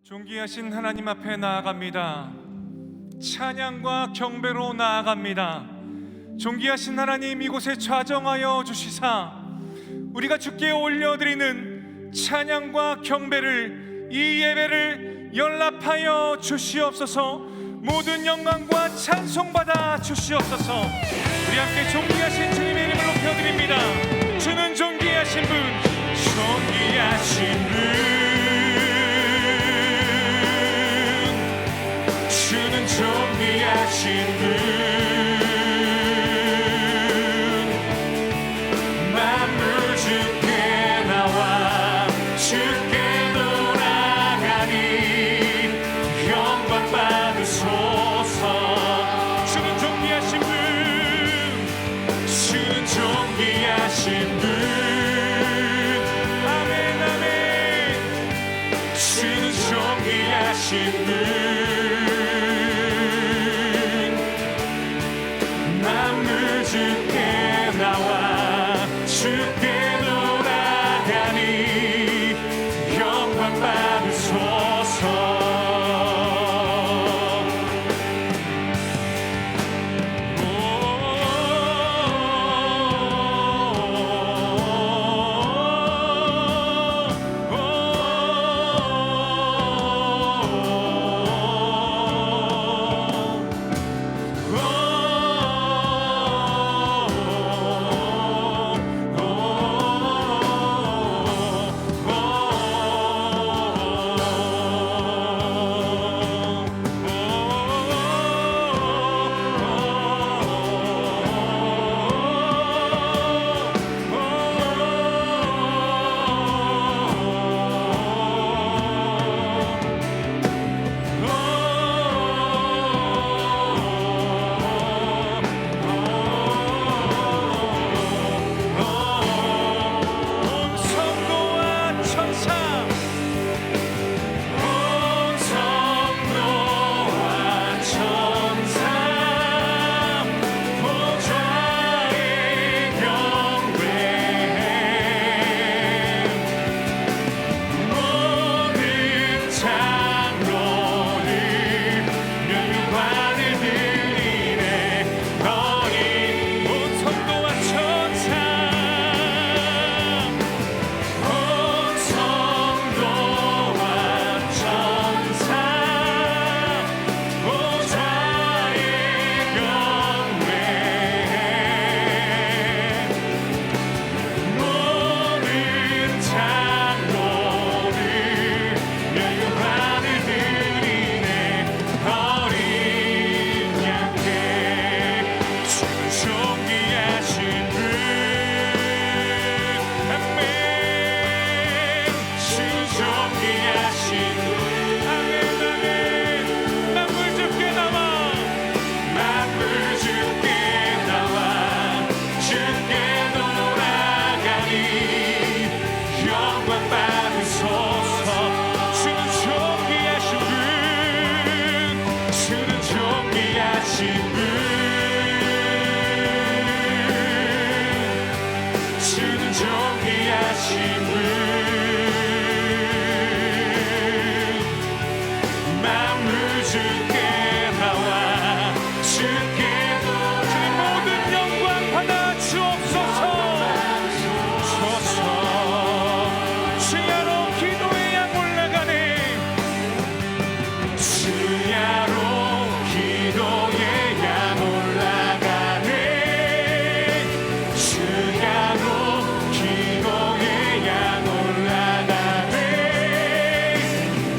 존귀하신 하나님 앞에 나아갑니다. 찬양과 경배로 나아갑니다. 존귀하신 하나님, 이곳에 좌정하여 주시사 우리가 주께 올려드리는 찬양과 경배를, 이 예배를 연락하여 주시옵소서. 모든 영광과 찬송받아 주시옵소서. 우리 함께 존귀하신 주님의 이름을 높여드립니다. 주는 존귀하신 분, 존귀하신 분, 주는 존귀하신 분, 만물 주께 나와 주께 돌아가니 영광 받으소서. 주는 존귀하신 분, 주는 존귀하신 분, 아멘 아멘. 주는 존귀하신 분, 주께 나와 주께 돌아가니 영광 받으소서.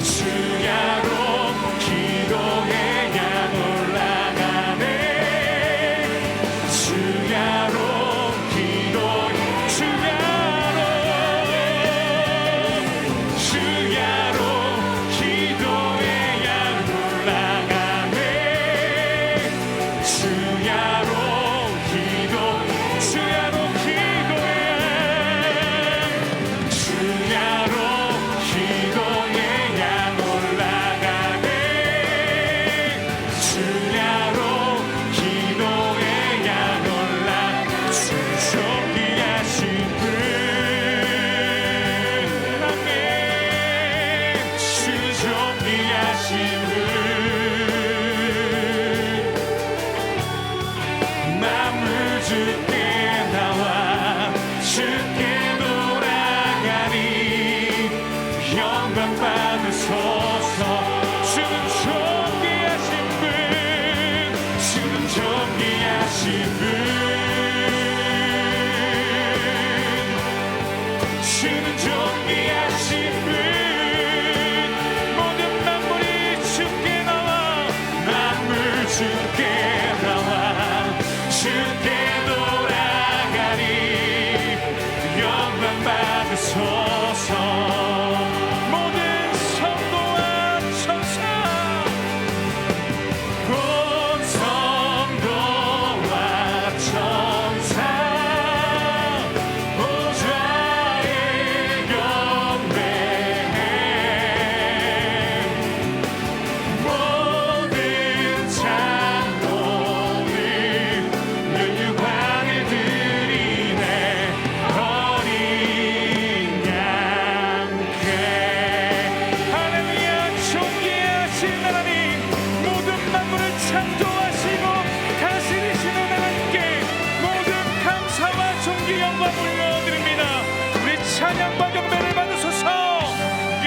주야로 기도의 양 올라가네. 받으소서. 주는 존귀하신 분, 주는 존귀하신 분, 주는 존귀하신 분. 모든 만물이 주께 나와, 만물 주께 나와 주께 돌아가리. 영광 받으소서. 모든 성도와 천사, 온 성도와 천사, 보좌에 경배해. 모든 창고를 면류관을 드리네. 어린 양께 할렐루야. 존귀하신 하나님, 모든 만물을 창조하시고 다스리시는 하나님께 모든 감사와 존귀 영광 올려드립니다. 우리 찬양과 경배를 받으소서. 예,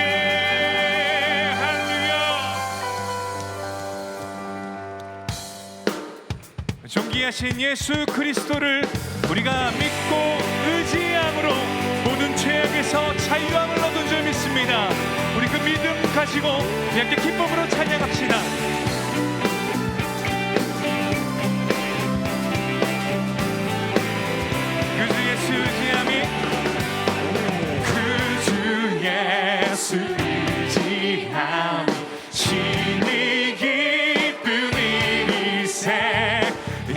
할렐루야. 존귀하신 예수 그리스도를 우리가 믿고 의지함으로 모든 죄악에서 자유함을 얻은 줄 믿습니다. 우리 그 믿음 가지고 함께 기쁨으로 찬양합시다. 그 주 예수 의지함이, 그 주 예수 의지함 신이 기쁜 일이세.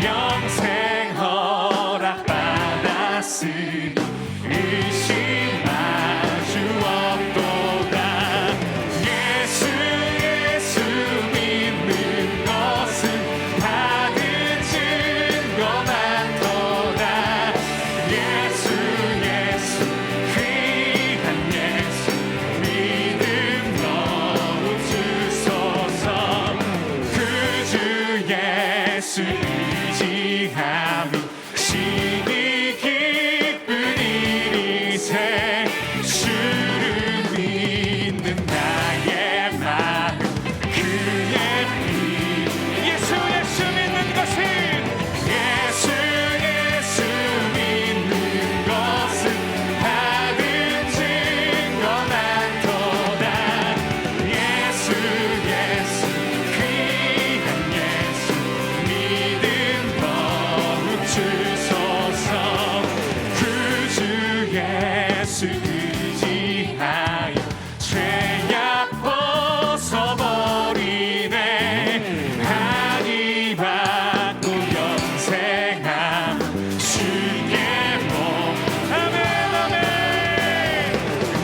영생 허락받았으니 의심할 수 없도다. 예수 믿는 것은 받은 증거 많도다. 예수 귀한 예수 믿음 너무 주소서. 그 주 예수 의지함이 신이 기쁜 일이세. 주를 믿는 나의 마음, 그의 피. 예수 믿는 것은, 예수 믿는 것은 받은 증거 많도다. 예수 귀한 예수 믿음 더욱 주소서. 그 주 예수 의지하여 죄악 벗어버리네. 한이 받고 영생함 주의 몸. 아멘 아멘.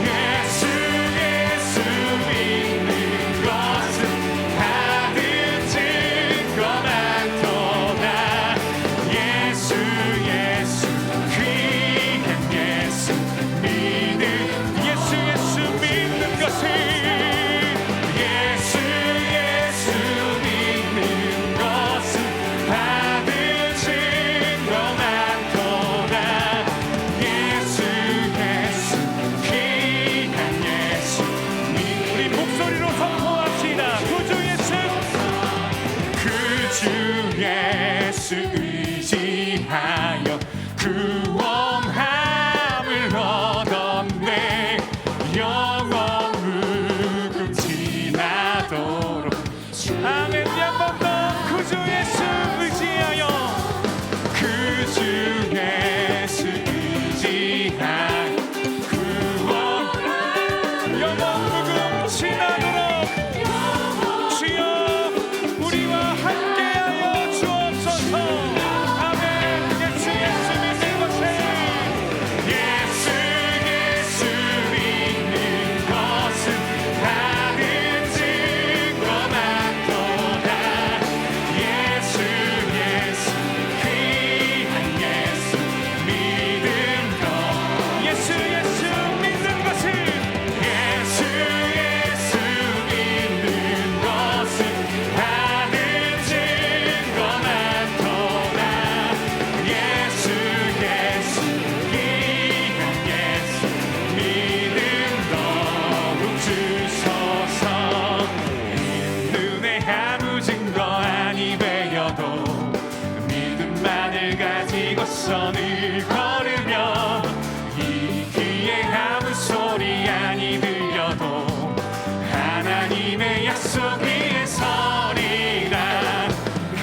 예수 믿는 것은 받은 증거 많도다. 예수 귀한 예수 믿음. 예수 믿는 것은, 예수 믿는 것은 받은 증거 많도다. 예수 귀한 예수 믿는. 우리 목소리로 선포합시다. 구주 예수, 그 주 예수 의지하여 구원함을 얻었네. 영원 무금 지나도록. 아멘. 한번더 그 주 예수 의지하여, 그 주 예수 의지하여 구원 영원 무금 지나도록. 주여 우리와 함께하여 주옵소서. 하나님의 약속 위에 서리라.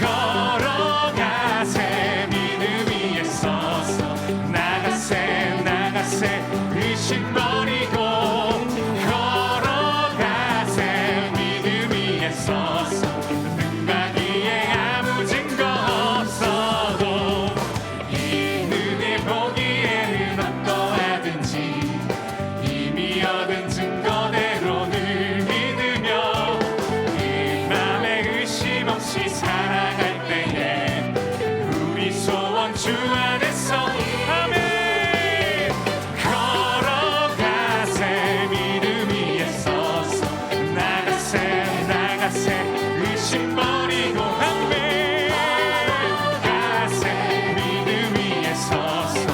걸어가세 믿음 위에 서서 나가세 나가세 의심 버리고 걸어가세 믿음 위에 서서 눈과 귀에 아무 증거 없어도 이 눈에 보기에는 어떠하든지 이미 얻은 증거대로 늘 믿으며 이 맘에 의심 없이 살아갈 때에 우리 소원 주 안에서 아멘. 걸어가세 믿음 위에 서서 나가세 나가세 의심 버리고 아멘. 가세 믿음 위에 서서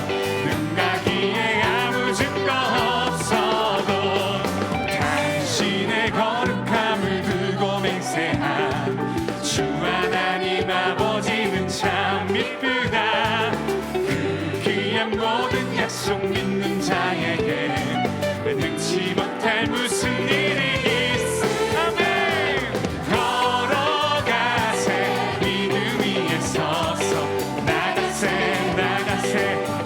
눈과 귀에 아무 증거 없어도 당신의 거룩함을 두고 맹세한 주 하나님 아버지는 참 미쁘다. 그 귀한 모든 약속 믿는 자에게 능치 못할 무슨 일이 있어. 아멘. 걸어가세 믿음 위에 서서 나가세 나가세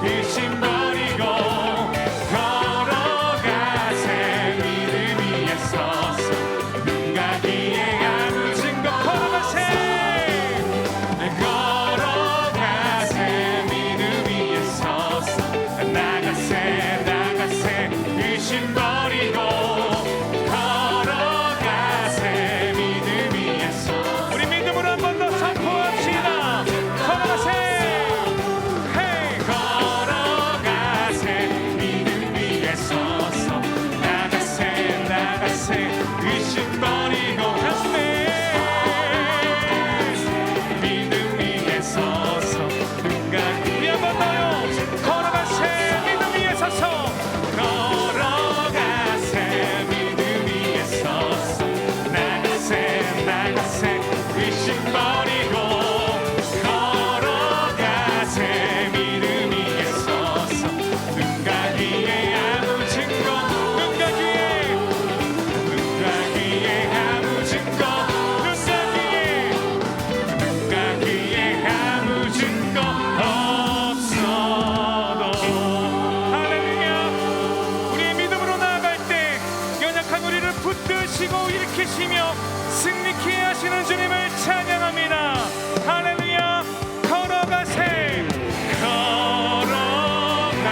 의심 버리고 걸어가세 믿음 위에 서서 눈과 귀에 아무 증거 걸어가세 걸어가세 믿음 위에 서서 나가세 나가세 의심 버리고 걸어가세 믿음 위에 서서 우리 믿음으로 한 번 더 선포합시다. 걸어가세 헤이 걸어가세 믿음 위에 서서 나가세 나가세 의심 버리고 가세 믿음 위에 서서 눈과 귀 한 번 더요. 걸어가세 믿음 위에 서서 걸어가세 믿음 위에 서서 나가세 나가세 의심 버리고 걸어가세 믿음 위에 서서 눈과 귀에 아무 증거 눈과 귀에 아무 증거 눈과 귀에 아무 증거 없어도 할렐루야. 우리의 믿음으로 나아갈 때 연약한 우리를 붙드시고 일으키시며 승리케 하시는 주님을 찬양합니다. 할렐루야. 걸어가세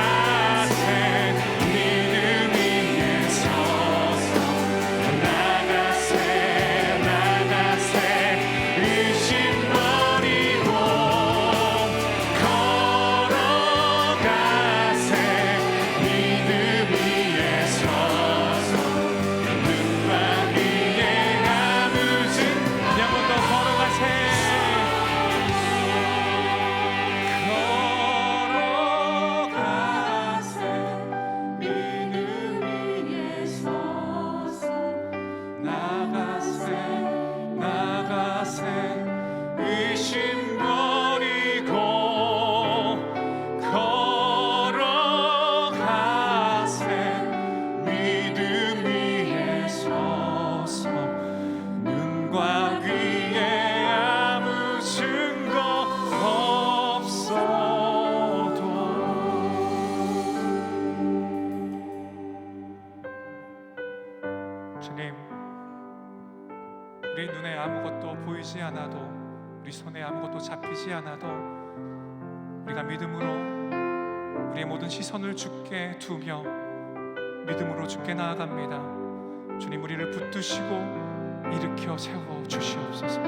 걸어가세 믿음 위에 서서 나가세 나가세 의심 버리고 걸어가세 믿음 위에 서서 눈과 귀에 아무 증거 한 번 더 걸어가세 걸어가세 믿음 위에 서서 나가세 나가세 의심 버리고 걸어가세 믿음 위에 서서 눈과 귀에 아무 증거 없어도 주님, 우리 눈에 아무것도 보이지 않아도 우리 손에 아무것도 잡히지 않아도 우리가 믿음으로 우리의 모든 시선을 주께 두며 믿음으로 주께 나아갑니다. 주님, 우리를 붙드시고 일으켜 세워 주시옵소서.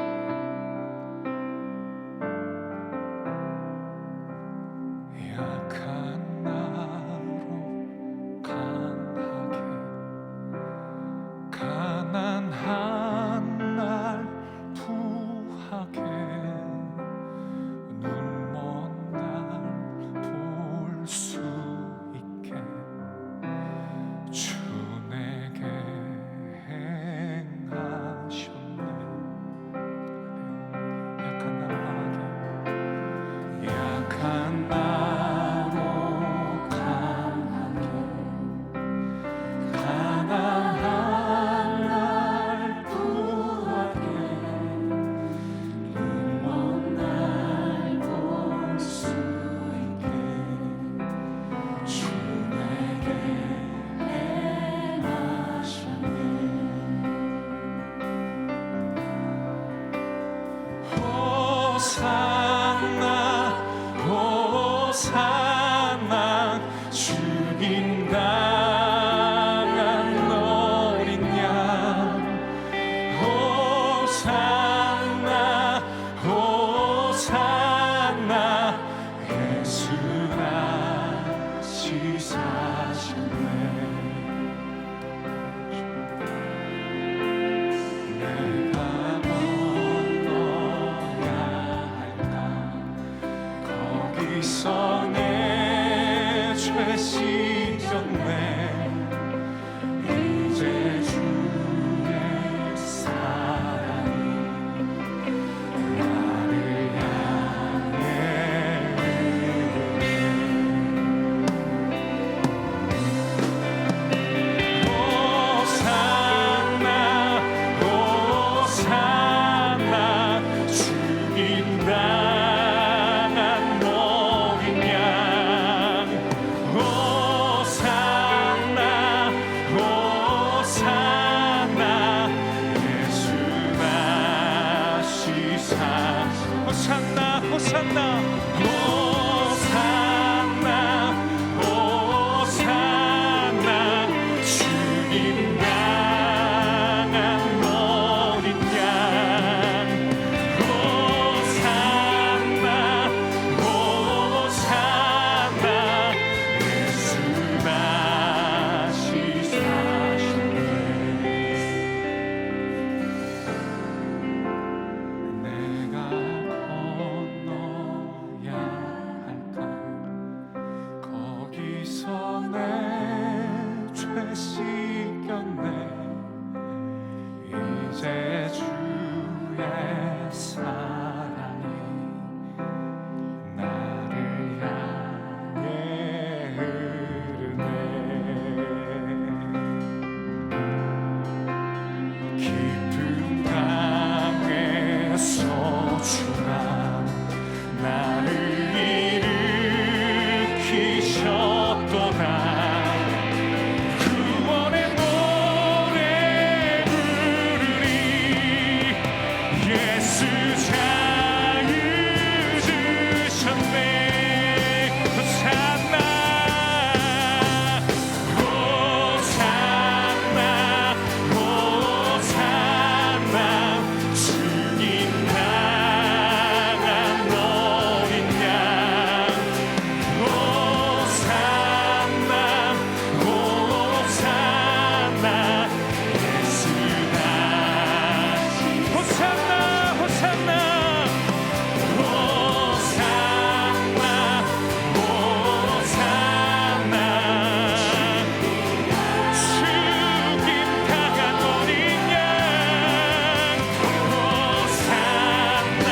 약한 나로 강하게 가난한 날 부하게 눈먼 날 볼 수 있게 주 내게 행하셨네. 호산나 호산나 죽임 당한 어린 양 호산나 호산나 예수가 시사시네 내가 건너야 할까 거기서 내 죄 씻겼네 이제 주의 사랑이 나를 향해 호산나 호산나 죽임 당한 어린 양 호산나 호산나 예수가 시사 호산나 호산나 호산나 호산나 죽임 당한 어린 양 호산나 호산나 예수가 시사하시네 내가 건너야 할까 거기서 내 죄 씻겼네 이제 주의 사랑이 나를 향해 흐르네 깊은 강에서 주가 나를 일으키셨도다 구원의 노래 부르리 예수 자유 주셨네 호산나 호산나 호산나 죽임 당한 어린 양 호산나 호산나 예수가 호산나 호산나 호산나 호산나 죽임 당한 어린 양 호산나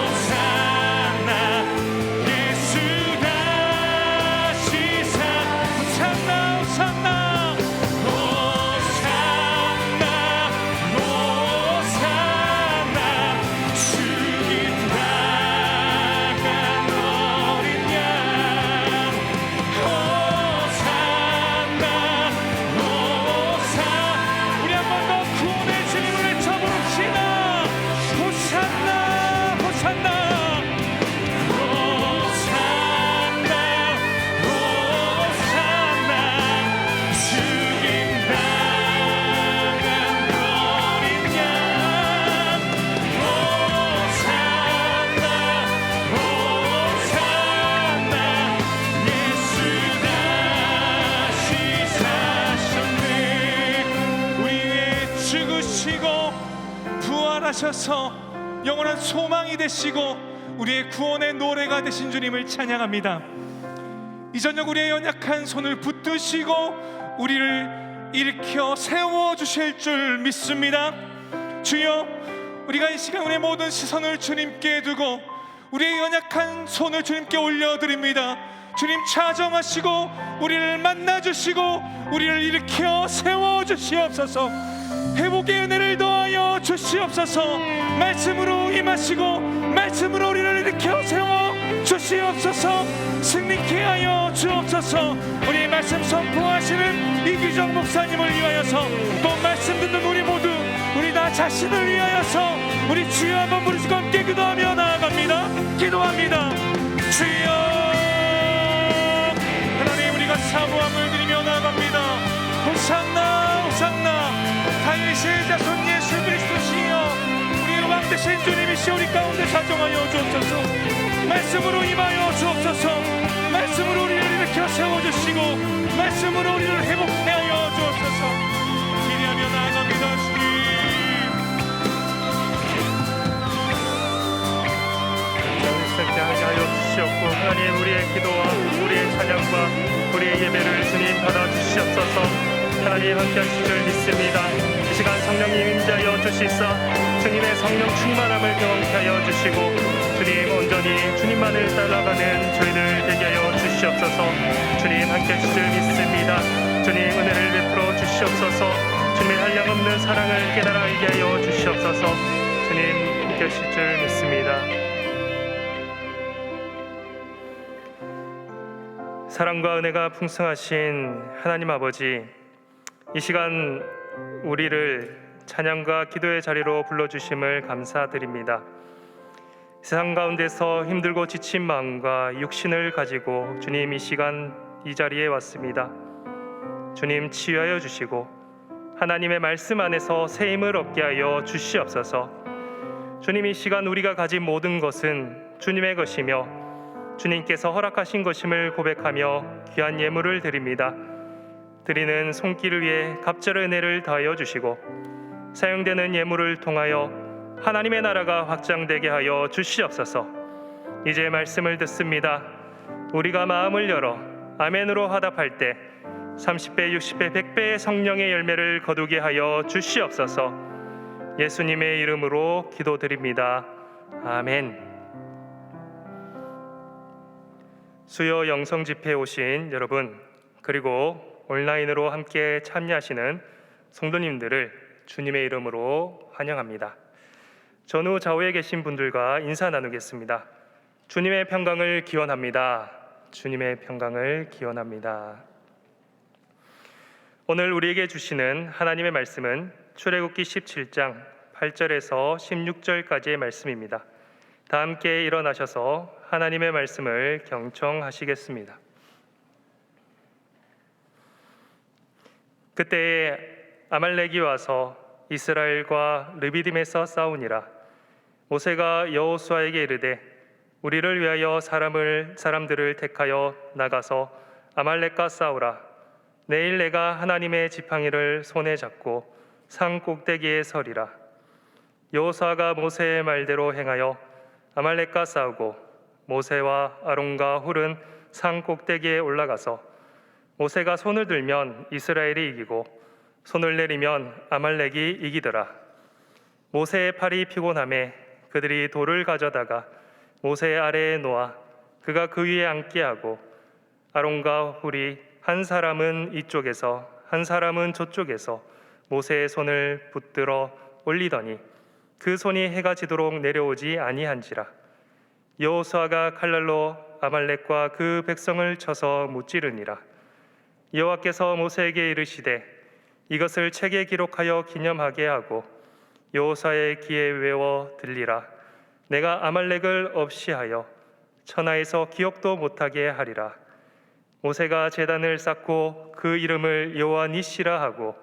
호산나 예수가 시사 호산나 호산나 호산나 호산나 죽임 당한 어린 양 호산나 호산 우리 한 번 더 구원의 주님을 외쳐부릅시다 호산나 호산나 호산나 호산나 죽임 당한 어린 양 호산나 호산나 예수가 시사하셨네 우리 위해 죽으시고 부활하셔서 영원한 소망이 되시고 우리의 구원의 노래가 되신 주님을 찬양합니다. 이 저녁 우리의 연약한 손을 붙드시고 우리를 일으켜 세워주실 줄 믿습니다. 주여 우리가 이 시간 우리의 모든 시선을 주님께 두고 우리의 연약한 손을 주님께 올려드립니다. 주님 찾아가시고 우리를 만나주시고 우리를 일으켜 세워주시옵소서. 회복의 은혜를 더하여 주시옵소서. 말씀으로 임하시고 말씀으로 우리를 일으켜 세워 주시옵소서. 승리케 하여 주옵소서. 우리 말씀 선포하시는 이규정 목사님을 위하여서 또 말씀 듣는 우리 모두 우리 다 자신을 위하여서 우리 주여 한번 부르시고 함께 기도하며 나아갑니다. 기도합니다. 주여, 하나님, 우리가 사모함을 드리며 나아갑니다. 호산나 호산나, 다윗의 자손 예수 그리스도시여, 우리의 왕 되신 주님이시여, 우리 가운데 사정하여 주옵소서. 말씀으로 임하여 주옵소서. 말씀으로 우리를 일으켜 세워주시고 말씀으로 우리를 회복케 하여 주옵소서. 기대하며 나아갑니다. 주님, 하게 하여 주시옵고, 하나님, 우리의 기도와 우리의 찬양과 우리의 예배를 주님 받아주시옵소서. 하나님, 함께 하실 줄 믿습니다. 이 시간 성령님 임재하여 주시사 주님의 성령 충만함을 경험케 하여 주시고, 주님 온전히 주님만을 따라가는 저희들 되게 하여 주시옵소서. 주님 함께 하실 줄 믿습니다. 주님 은혜를 베풀어 주시옵소서. 주님의 한량없는 사랑을 깨달아 알게 하여 주시옵소서. 주님 함께 하실 줄 믿습니다. 사랑과 은혜가 풍성하신 하나님 아버지, 이 시간 우리를 찬양과 기도의 자리로 불러주심을 감사드립니다. 세상 가운데서 힘들고 지친 마음과 육신을 가지고 주님 이 시간 이 자리에 왔습니다. 주님 치유하여 주시고 하나님의 말씀 안에서 새 힘을 얻게 하여 주시옵소서. 주님, 이 시간 우리가 가진 모든 것은 주님의 것이며 주님께서 허락하신 것임을 고백하며 귀한 예물을 드립니다. 드리는 손길을 위해 갑절의 은혜를 더하여 주시고 사용되는 예물을 통하여 하나님의 나라가 확장되게 하여 주시옵소서. 이제 말씀을 듣습니다. 우리가 마음을 열어 아멘으로 화답할 때 30배, 60배, 100배의 성령의 열매를 거두게 하여 주시옵소서. 예수님의 이름으로 기도드립니다. 아멘. 수요 영성 집회에 오신 여러분, 그리고 온라인으로 함께 참여하시는 성도님들을 주님의 이름으로 환영합니다. 전후 좌우에 계신 분들과 인사 나누겠습니다. 주님의 평강을 기원합니다. 주님의 평강을 기원합니다. 오늘 우리에게 주시는 하나님의 말씀은 출애굽기 17장 8절에서 16절까지의 말씀입니다. 다 함께 일어나셔서 하나님의 말씀을 경청하시겠습니다. 그때에 아말렉이 와서 이스라엘과 르비딤에서 싸우니라. 모세가 여호수아에게 이르되 우리를 위하여 사람들을 택하여 나가서 아말렉과 싸우라. 내일 내가 하나님의 지팡이를 손에 잡고 산 꼭대기에 서리라. 여호수아가 모세의 말대로 행하여 아말렉과 싸우고 모세와 아론과 훌은 산 꼭대기에 올라가서 모세가 손을 들면 이스라엘이 이기고 손을 내리면 아말렉이 이기더라. 모세의 팔이 피곤하매 그들이 돌을 가져다가 모세 아래에 놓아 그가 그 위에 앉게 하고 아론과 훌이 한 사람은 이쪽에서 한 사람은 저쪽에서 모세의 손을 붙들어 올리더니 그 손이 해가 지도록 내려오지 아니한지라. 여호수아가 칼날로 아말렉과 그 백성을 쳐서 무찌르니라. 여호와께서 모세에게 이르시되 이것을 책에 기록하여 기념하게 하고 여호수아의 귀에 외워 들리라. 내가 아말렉을 없이하여 천하에서 기억도 못하게 하리라. 모세가 제단을 쌓고 그 이름을 여호와 니시라 하고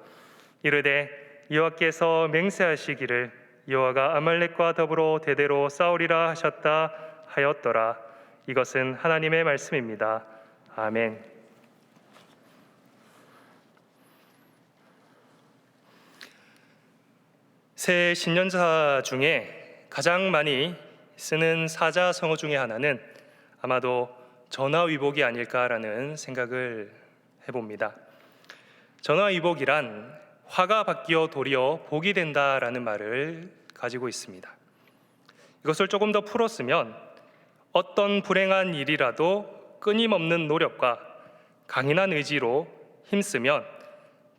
이르되 여호와께서 맹세하시기를 여호와가 아말렉과 더불어 대대로 싸우리라 하셨다 하였더라. 이것은 하나님의 말씀입니다. 아멘. 새 신년사 중에 가장 많이 쓰는 사자성어 중에 하나는 아마도 전화위복이 아닐까라는 생각을 해봅니다. 전화위복이란 화가 바뀌어 도리어 복이 된다라는 말을 가지고 있습니다. 이것을 조금 더 풀었으면 어떤 불행한 일이라도 끊임없는 노력과 강인한 의지로 힘쓰면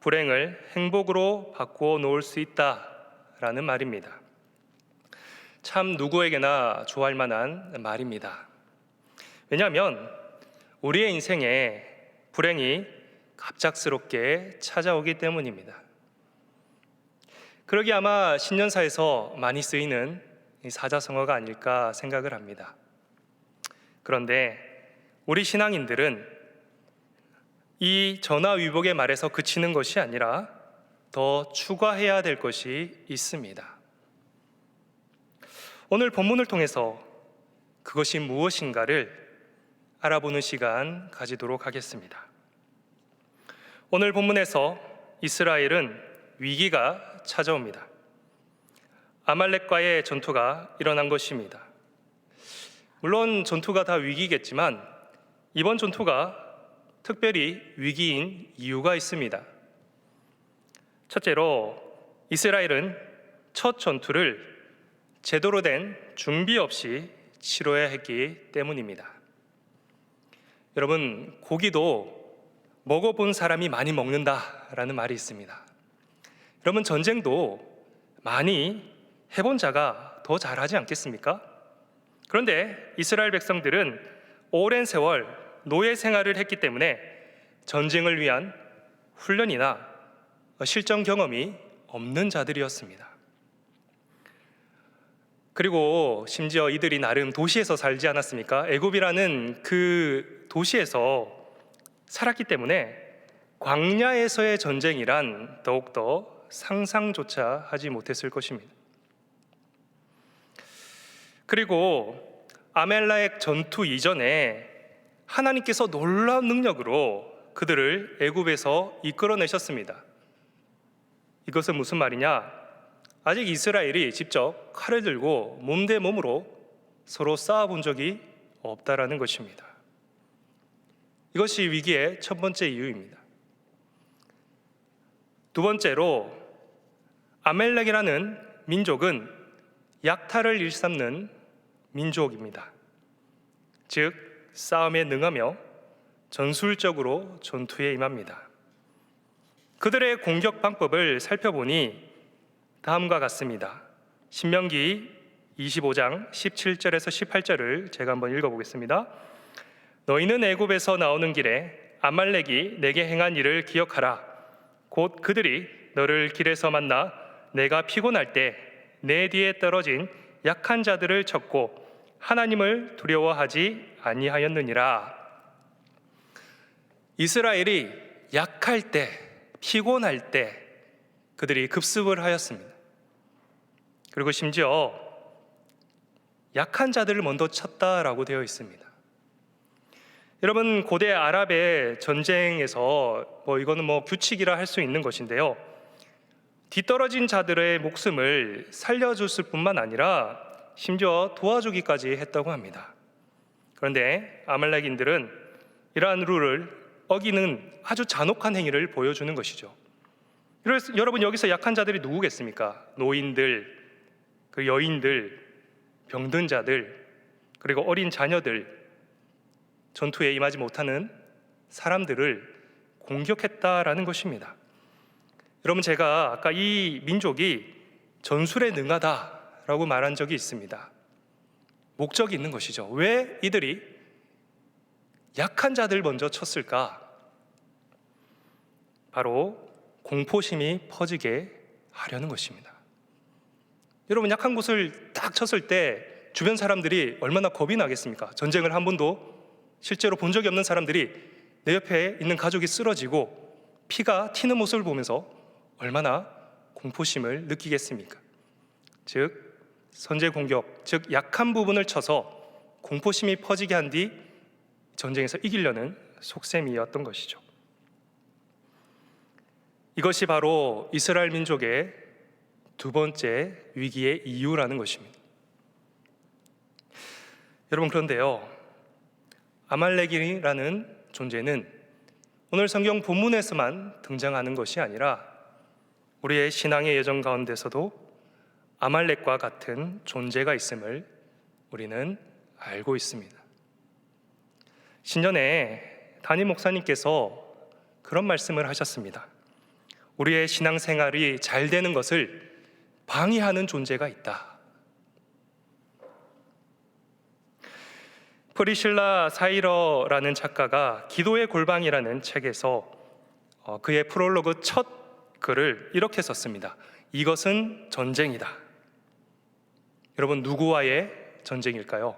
불행을 행복으로 바꾸어 놓을 수 있다라는 말입니다. 참 누구에게나 좋아할 만한 말입니다. 왜냐하면 우리의 인생에 불행이 갑작스럽게 찾아오기 때문입니다. 그러기 아마 신년사에서 많이 쓰이는 이 사자성어가 아닐까 생각을 합니다. 그런데 우리 신앙인들은 이 전화위복의 말에서 그치는 것이 아니라 더 추가해야 될 것이 있습니다. 오늘 본문을 통해서 그것이 무엇인가를 알아보는 시간 가지도록 하겠습니다. 오늘 본문에서 이스라엘은 위기가 찾아옵니다. 아말렉과의 전투가 일어난 것입니다. 물론 전투가 다 위기겠지만 이번 전투가 특별히 위기인 이유가 있습니다. 첫째로 이스라엘은 첫 전투를 제대로 된 준비 없이 치러야 했기 때문입니다. 여러분, 고기도 먹어본 사람이 많이 먹는다라는 말이 있습니다. 여러분, 전쟁도 많이 해본 자가 더 잘하지 않겠습니까? 그런데 이스라엘 백성들은 오랜 세월 노예 생활을 했기 때문에 전쟁을 위한 훈련이나 실전 경험이 없는 자들이었습니다. 그리고 심지어 이들이 나름 도시에서 살지 않았습니까? 애굽이라는 그 도시에서 살았기 때문에 광야에서의 전쟁이란 더욱더 상상조차 하지 못했을 것입니다. 그리고 아말렉 전투 이전에 하나님께서 놀라운 능력으로 그들을 애굽에서 이끌어내셨습니다. 이것은 무슨 말이냐? 아직 이스라엘이 직접 칼을 들고 몸대 몸으로 서로 싸워본 적이 없다라는 것입니다. 이것이 위기의 첫 번째 이유입니다. 두 번째로 아말렉이라는 민족은 약탈을 일삼는 민족입니다. 즉 싸움에 능하며 전술적으로 전투에 임합니다. 그들의 공격 방법을 살펴보니 다음과 같습니다. 신명기 25장 17절에서 18절을 제가 한번 읽어보겠습니다. 너희는 애굽에서 나오는 길에 아말렉이 내게 행한 일을 기억하라. 곧 그들이 너를 길에서 만나 내가 피곤할 때 내 뒤에 떨어진 약한 자들을 쳤고 하나님을 두려워하지 아니하였느니라. 이스라엘이 약할 때, 피곤할 때 그들이 급습을 하였습니다. 그리고 심지어 약한 자들을 먼저 쳤다라고 되어 있습니다. 여러분, 고대 아랍의 전쟁에서 이거는 규칙이라 할 수 있는 것인데요, 뒤떨어진 자들의 목숨을 살려줬을 뿐만 아니라 심지어 도와주기까지 했다고 합니다. 그런데 아말렉인들은 이러한 룰을 어기는 아주 잔혹한 행위를 보여주는 것이죠. 여러분, 여기서 약한 자들이 누구겠습니까? 노인들, 그 여인들, 병든 자들, 그리고 어린 자녀들, 전투에 임하지 못하는 사람들을 공격했다라는 것입니다. 여러분, 제가 아까 이 민족이 전술에 능하다라고 말한 적이 있습니다. 목적이 있는 것이죠. 왜 이들이 약한 자들 먼저 쳤을까? 바로 공포심이 퍼지게 하려는 것입니다. 여러분, 약한 곳을 딱 쳤을 때 주변 사람들이 얼마나 겁이 나겠습니까? 전쟁을 한 번도 실제로 본 적이 없는 사람들이 내 옆에 있는 가족이 쓰러지고 피가 튀는 모습을 보면서 얼마나 공포심을 느끼겠습니까? 즉 선제 공격, 즉 약한 부분을 쳐서 공포심이 퍼지게 한 뒤 전쟁에서 이기려는 속셈이었던 것이죠. 이것이 바로 이스라엘 민족의 두 번째 위기의 이유라는 것입니다. 여러분, 그런데요, 아말렉이라는 존재는 오늘 성경 본문에서만 등장하는 것이 아니라 우리의 신앙의 여정 가운데서도 아말렉과 같은 존재가 있음을 우리는 알고 있습니다. 신년에 담임 목사님께서 그런 말씀을 하셨습니다. 우리의 신앙생활이 잘 되는 것을 방해하는 존재가 있다. 프리실라 사이러라는 작가가 기도의 골방이라는 책에서 그의 프롤로그 첫 글을 이렇게 썼습니다. 이것은 전쟁이다. 여러분, 누구와의 전쟁일까요?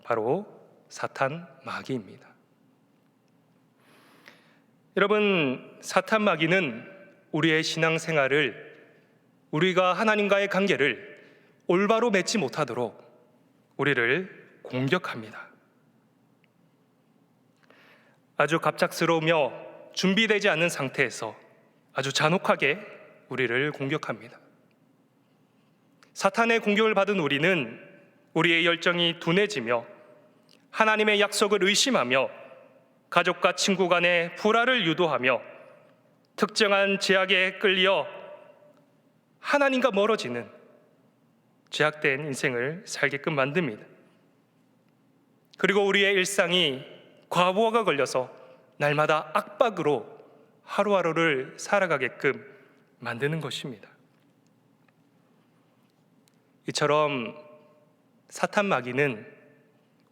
바로 사탄 마귀입니다. 여러분, 사탄 마귀는 우리의 신앙생활을, 우리가 하나님과의 관계를 올바로 맺지 못하도록 우리를 공격합니다. 아주 갑작스러우며 준비되지 않은 상태에서 아주 잔혹하게 우리를 공격합니다. 사탄의 공격을 받은 우리는 우리의 열정이 둔해지며 하나님의 약속을 의심하며 가족과 친구 간의 불화를 유도하며 특정한 제약에 끌려 하나님과 멀어지는 죄악된 인생을 살게끔 만듭니다. 그리고 우리의 일상이 과부하가 걸려서 날마다 압박으로 하루하루를 살아가게끔 만드는 것입니다. 이처럼 사탄 마귀는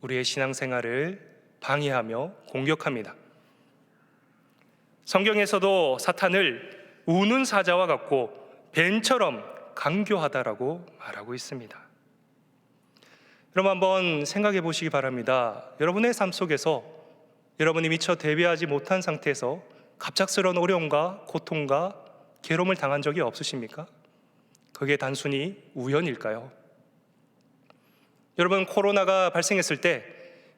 우리의 신앙생활을 방해하며 공격합니다. 성경에서도 사탄을 우는 사자와 같고 뱀처럼 강교하다라고 말하고 있습니다. 여러분, 한번 생각해 보시기 바랍니다. 여러분의 삶 속에서 여러분이 미처 대비하지 못한 상태에서 갑작스러운 어려움과 고통과 괴로움을 당한 적이 없으십니까? 그게 단순히 우연일까요? 여러분, 코로나가 발생했을 때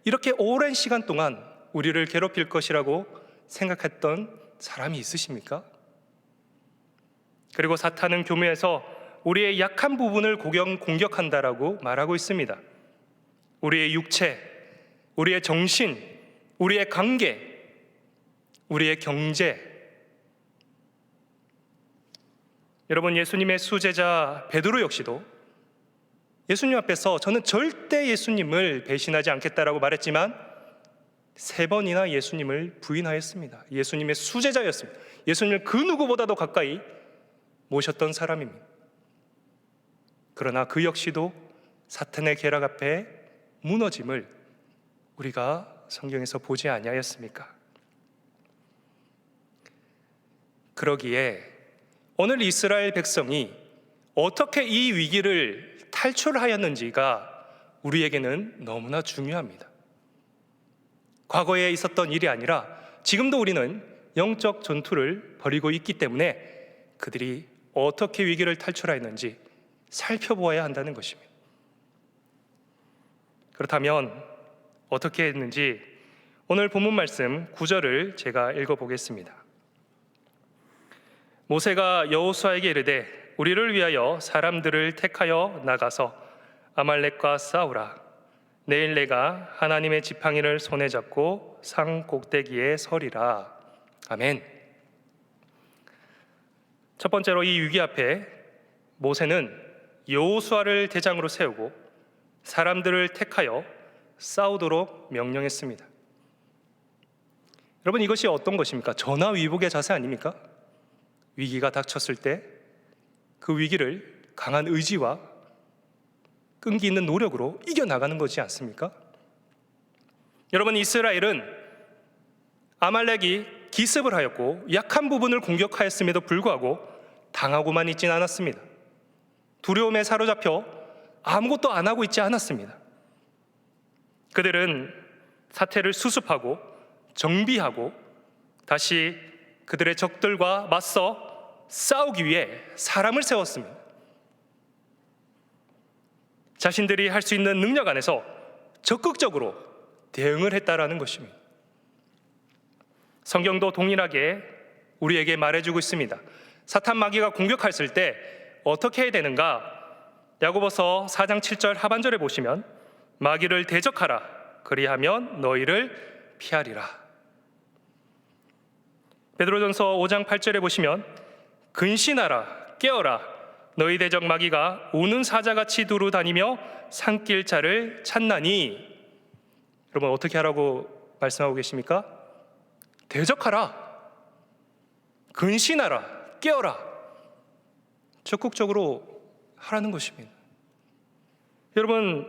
이렇게 오랜 시간 동안 우리를 괴롭힐 것이라고 생각했던 사람이 있으십니까? 그리고 사탄은 교묘해서 우리의 약한 부분을 공격한다라고 말하고 있습니다. 우리의 육체, 우리의 정신, 우리의 관계, 우리의 경제. 여러분, 예수님의 수제자 베드로 역시도 예수님 앞에서 저는 절대 예수님을 배신하지 않겠다라고 말했지만 3번이나 예수님을 부인하였습니다. 예수님의 수제자였습니다. 예수님을 그 누구보다도 가까이 모셨던 사람입니다. 그러나 그 역시도 사탄의 계략 앞에 무너짐을 우리가 성경에서 보지 아니하였습니까? 그러기에 오늘 이스라엘 백성이 어떻게 이 위기를 탈출하였는지가 우리에게는 너무나 중요합니다. 과거에 있었던 일이 아니라 지금도 우리는 영적 전투를 벌이고 있기 때문에 그들이 어떻게 위기를 탈출하였는지 살펴보아야 한다는 것입니다. 그렇다면 어떻게 했는지 오늘 본문 말씀 9절을 제가 읽어보겠습니다. 모세가 여호수아에게 이르되 우리를 위하여 사람들을 택하여 나가서 아말렉과 싸우라. 내일 내가 하나님의 지팡이를 손에 잡고 산 꼭대기에 서리라. 아멘. 첫 번째로 이 위기 앞에 모세는 여호수아를 대장으로 세우고 사람들을 택하여 싸우도록 명령했습니다. 여러분, 이것이 어떤 것입니까? 전화위복의 자세 아닙니까? 위기가 닥쳤을 때 그 위기를 강한 의지와 끈기 있는 노력으로 이겨나가는 거지 않습니까? 여러분, 이스라엘은 아말렉이 기습을 하였고 약한 부분을 공격하였음에도 불구하고 당하고만 있지는 않았습니다. 두려움에 사로잡혀 아무것도 안 하고 있지 않았습니다. 그들은 사태를 수습하고 정비하고 다시 그들의 적들과 맞서 싸우기 위해 사람을 세웠습니다. 자신들이 할 수 있는 능력 안에서 적극적으로 대응을 했다라는 것입니다. 성경도 동일하게 우리에게 말해주고 있습니다. 사탄 마귀가 공격했을 때 어떻게 해야 되는가? 야고보서 4장 7절 하반절에 보시면 마귀를 대적하라. 그리하면 너희를 피하리라. 베드로전서 5장 8절에 보시면 근신하라, 깨어라. 너희 대적 마귀가 우는 사자같이 두루 다니며 산길자를 찾나니. 여러분, 어떻게 하라고 말씀하고 계십니까? 대적하라, 근신하라, 깨어라. 적극적으로 하라는 것입니다. 여러분,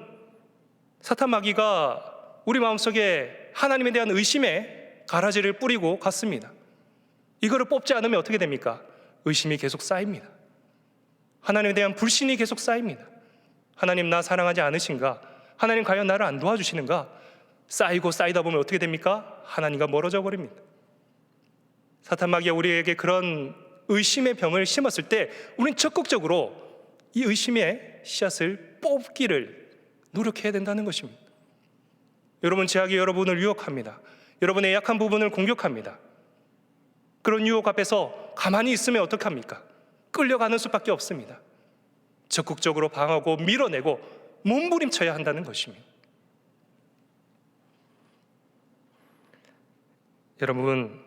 사탄 마귀가 우리 마음속에 하나님에 대한 의심의 가라지를 뿌리고 갔습니다. 이거를 뽑지 않으면 어떻게 됩니까? 의심이 계속 쌓입니다. 하나님에 대한 불신이 계속 쌓입니다. 하나님 나 사랑하지 않으신가? 하나님 과연 나를 안 도와주시는가? 쌓이고 쌓이다 보면 어떻게 됩니까? 하나님과 멀어져 버립니다. 사탄 마귀가 우리에게 그런 의심의 병을 심었을 때 우리는 적극적으로 이 의심의 씨앗을 뽑기를 노력해야 된다는 것입니다. 여러분, 죄악이 여러분을 유혹합니다. 여러분의 약한 부분을 공격합니다. 그런 유혹 앞에서 가만히 있으면 어떡합니까? 끌려가는 수밖에 없습니다. 적극적으로 방어하고 밀어내고 몸부림쳐야 한다는 것입니다. 여러분,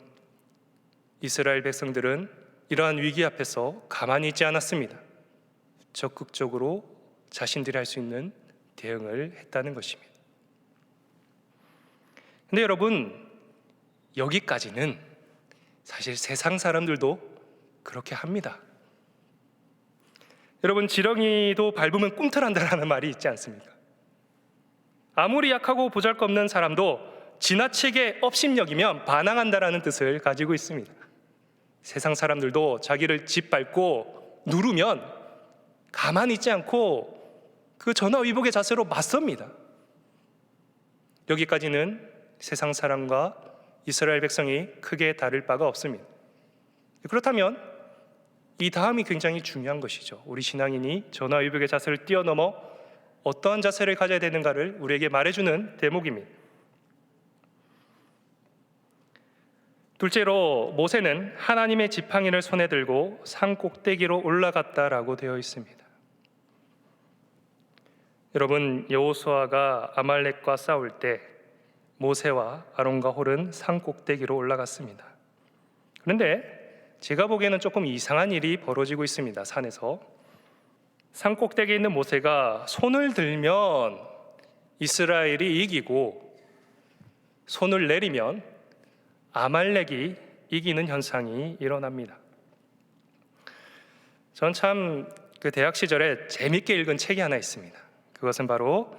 이스라엘 백성들은 이러한 위기 앞에서 가만히 있지 않았습니다. 적극적으로 자신들이 할 수 있는 대응을 했다는 것입니다. 근데 여러분, 여기까지는 사실 세상 사람들도 그렇게 합니다. 여러분, 지렁이도 밟으면 꿈틀한다라는 말이 있지 않습니까? 아무리 약하고 보잘것없는 사람도 지나치게 업신여기면 반항한다라는 뜻을 가지고 있습니다. 세상 사람들도 자기를 짓밟고 누르면 가만히 있지 않고 그 전화위복의 자세로 맞섭니다. 여기까지는 세상 사람과 이스라엘 백성이 크게 다를 바가 없습니다. 그렇다면 이 다음이 굉장히 중요한 것이죠. 우리 신앙인이 전화위복의 자세를 뛰어넘어 어떠한 자세를 가져야 되는가를 우리에게 말해주는 대목입니다. 둘째로, 모세는 하나님의 지팡이를 손에 들고 산 꼭대기로 올라갔다라고 되어 있습니다. 여러분, 여호수아가 아말렉과 싸울 때 모세와 아론과 홀은 산 꼭대기로 올라갔습니다. 그런데 제가 보기에는 조금 이상한 일이 벌어지고 있습니다. 산에서 산 꼭대기에 있는 모세가 손을 들면 이스라엘이 이기고 손을 내리면 아말렉이 이기는 현상이 일어납니다. 전 참 그 대학 시절에 재밌게 읽은 책이 하나 있습니다. 그것은 바로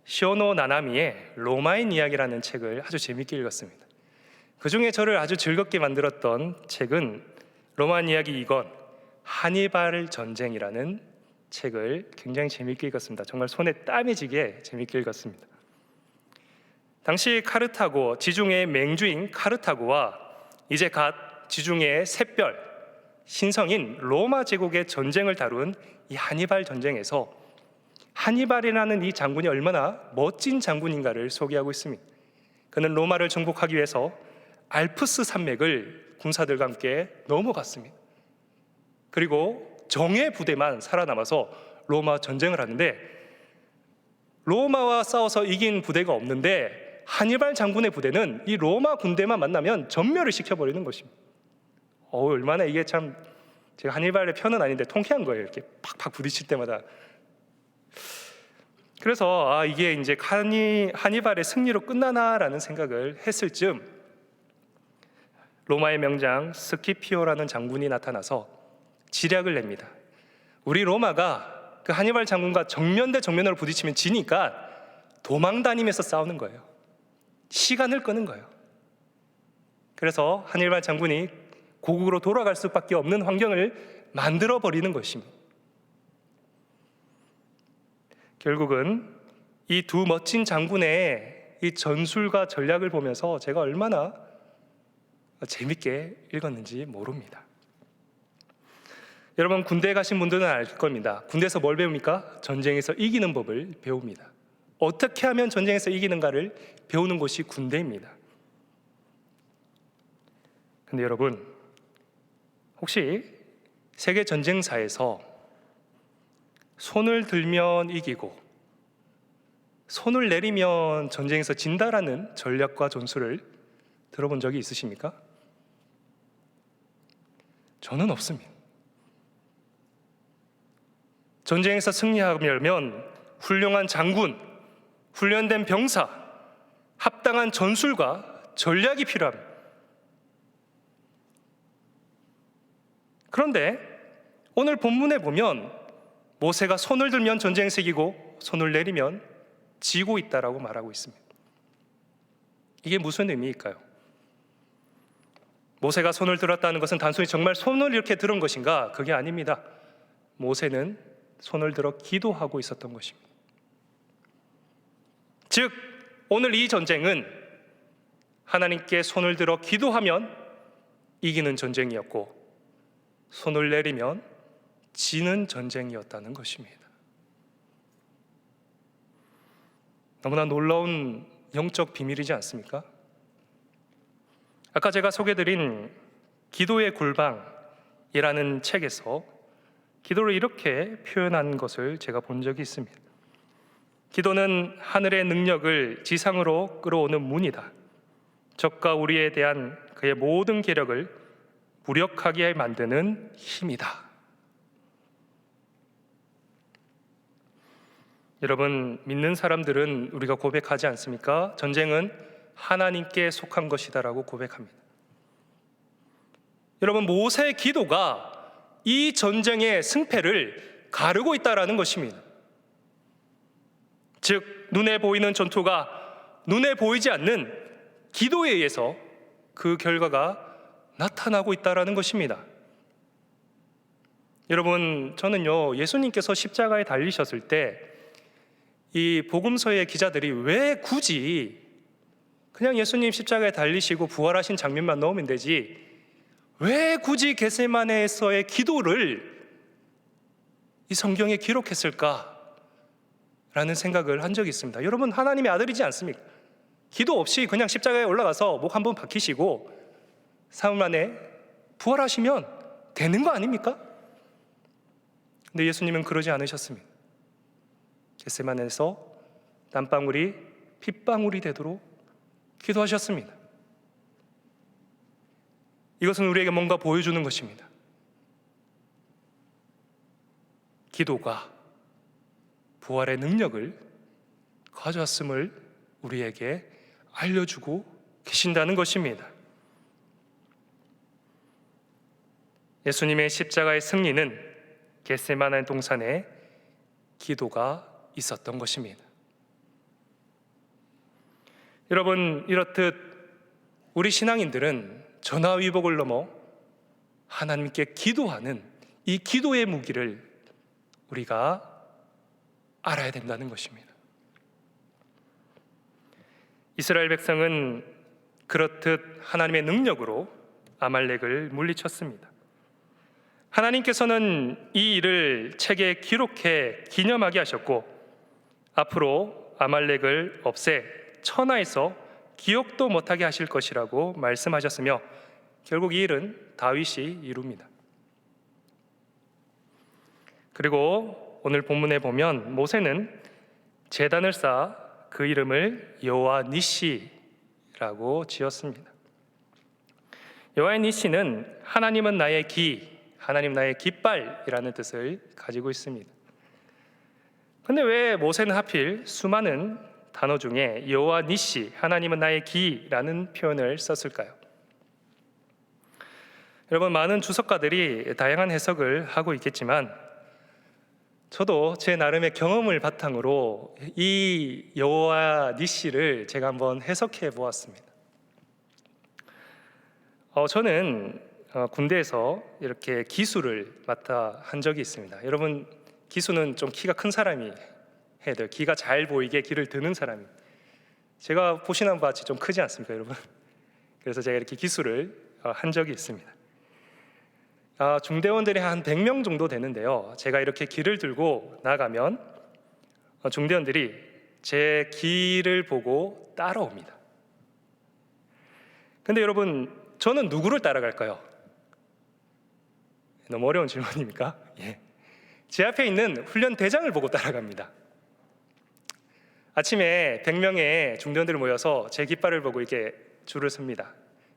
시오노 나나미의 로마인 이야기라는 책을 아주 재밌게 읽었습니다. 그 중에 저를 아주 즐겁게 만들었던 책은 로마인 이야기 2권 하니발 전쟁이라는 책을 굉장히 재밌게 읽었습니다. 정말 손에 땀이 지게 재밌게 읽었습니다. 당시 카르타고, 지중해의 맹주인 카르타고와 이제 갓 지중해의 샛별 신성인 로마 제국의 전쟁을 다룬 이 하니발 전쟁에서 하니발이라는 이 장군이 얼마나 멋진 장군인가를 소개하고 있습니다. 그는 로마를 정복하기 위해서 알프스 산맥을 군사들과 함께 넘어갔습니다. 그리고 정예 부대만 살아남아서 로마 전쟁을 하는데, 로마와 싸워서 이긴 부대가 없는데 하니발 장군의 부대는 이 로마 군대만 만나면 전멸을 시켜버리는 것입니다. 얼마나 이게 참, 제가 하니발의 편은 아닌데 통쾌한 거예요. 이렇게 팍팍 부딪힐 때마다. 그래서 이게 이제 하니발의 승리로 끝나나라는 생각을 했을 즈음 로마의 명장 스키피오라는 장군이 나타나서 지략을 냅니다. 우리 로마가 그 하니발 장군과 정면 대 정면으로 부딪히면 지니까 도망 다니면서 싸우는 거예요. 시간을 끄는 거예요. 그래서 하니발 장군이 고국으로 돌아갈 수밖에 없는 환경을 만들어 버리는 것입니다. 결국은 이 두 멋진 장군의 이 전술과 전략을 보면서 제가 얼마나 재밌게 읽었는지 모릅니다. 여러분, 군대에 가신 분들은 알 겁니다. 군대에서 뭘 배웁니까? 전쟁에서 이기는 법을 배웁니다. 어떻게 하면 전쟁에서 이기는가를 배우는 곳이 군대입니다. 근데 여러분, 혹시 세계 전쟁사에서 손을 들면 이기고 손을 내리면 전쟁에서 진다라는 전략과 전술을 들어본 적이 있으십니까? 저는 없습니다. 전쟁에서 승리하려면 훌륭한 장군, 훈련된 병사, 합당한 전술과 전략이 필요합니다. 그런데 오늘 본문에 보면 모세가 손을 들면 전쟁에서 이기고 손을 내리면 지고 있다라고 말하고 있습니다. 이게 무슨 의미일까요? 모세가 손을 들었다는 것은 단순히 정말 손을 이렇게 들은 것인가? 그게 아닙니다. 모세는 손을 들어 기도하고 있었던 것입니다. 즉 오늘 이 전쟁은 하나님께 손을 들어 기도하면 이기는 전쟁이었고 손을 내리면 지는 전쟁이었다는 것입니다. 너무나 놀라운 영적 비밀이지 않습니까? 아까 제가 소개드린 기도의 골방이라는 책에서 기도를 이렇게 표현한 것을 제가 본 적이 있습니다. 기도는 하늘의 능력을 지상으로 끌어오는 문이다. 적과 우리에 대한 그의 모든 계력을 무력하게 만드는 힘이다. 여러분, 믿는 사람들은 우리가 고백하지 않습니까? 전쟁은 하나님께 속한 것이다라고 고백합니다. 여러분, 모세의 기도가 이 전쟁의 승패를 가르고 있다라는 것입니다. 즉 눈에 보이는 전투가 눈에 보이지 않는 기도에 의해서 그 결과가 나타나고 있다라는 것입니다. 여러분, 저는요, 예수님께서 십자가에 달리셨을 때 이 복음서의 기자들이 왜 굳이 그냥 예수님 십자가에 달리시고 부활하신 장면만 넣으면 되지 왜 굳이 겟세마네에서의 기도를 이 성경에 기록했을까? 라는 생각을 한 적이 있습니다. 여러분, 하나님의 아들이지 않습니까? 기도 없이 그냥 십자가에 올라가서 목 한번 박히시고 사흘 만에 부활하시면 되는 거 아닙니까? 근데 예수님은 그러지 않으셨습니다. 겟세마네에서 땀방울이 핏방울이 되도록 기도하셨습니다. 이것은 우리에게 뭔가 보여주는 것입니다. 기도가 부활의 능력을 가져왔음을 우리에게 알려주고 계신다는 것입니다. 예수님의 십자가의 승리는 겟세마네 동산에 기도가 있었던 것입니다. 여러분, 이렇듯 우리 신앙인들은 전화위복을 넘어 하나님께 기도하는 이 기도의 무기를 우리가 알아야 된다는 것입니다. 이스라엘 백성은 그렇듯 하나님의 능력으로 아말렉을 물리쳤습니다. 하나님께서는 이 일을 책에 기록해 기념하게 하셨고 앞으로 아말렉을 없애 천하에서 기억도 못하게 하실 것이라고 말씀하셨으며 결국 이 일은 다윗이 이룹니다. 그리고 오늘 본문에 보면 모세는 제단을 쌓아 그 이름을 여호와 니시라고 지었습니다. 여호와 니시는 하나님은 나의 기, 하나님 나의 깃발이라는 뜻을 가지고 있습니다. 근데 왜 모세는 하필 수많은 단어 중에 여호와 니시, 하나님은 나의 기라는 표현을 썼을까요? 여러분, 많은 주석가들이 다양한 해석을 하고 있겠지만 저도 제 나름의 경험을 바탕으로 이 여호와 니시를 제가 한번 해석해 보았습니다. 저는 군대에서 이렇게 기수를 맡아 한 적이 있습니다. 여러분, 기수는 좀 키가 큰 사람이 해야 돼요. 기가 잘 보이게 기를 드는 사람이. 제가 보시는 바같이 좀 크지 않습니까, 여러분? 그래서 제가 이렇게 기수를 한 적이 있습니다. 중대원들이 한 100명 정도 되는데요. 제가 이렇게 기를 들고 나가면 중대원들이 제 기를 보고 따라옵니다. 근데 여러분, 저는 누구를 따라갈까요? 너무 어려운 질문입니까? 예. 제 앞에 있는 훈련 대장을 보고 따라갑니다. 아침에 100명의 중대원들이 모여서 제 깃발을 보고 이렇게 줄을 섭니다.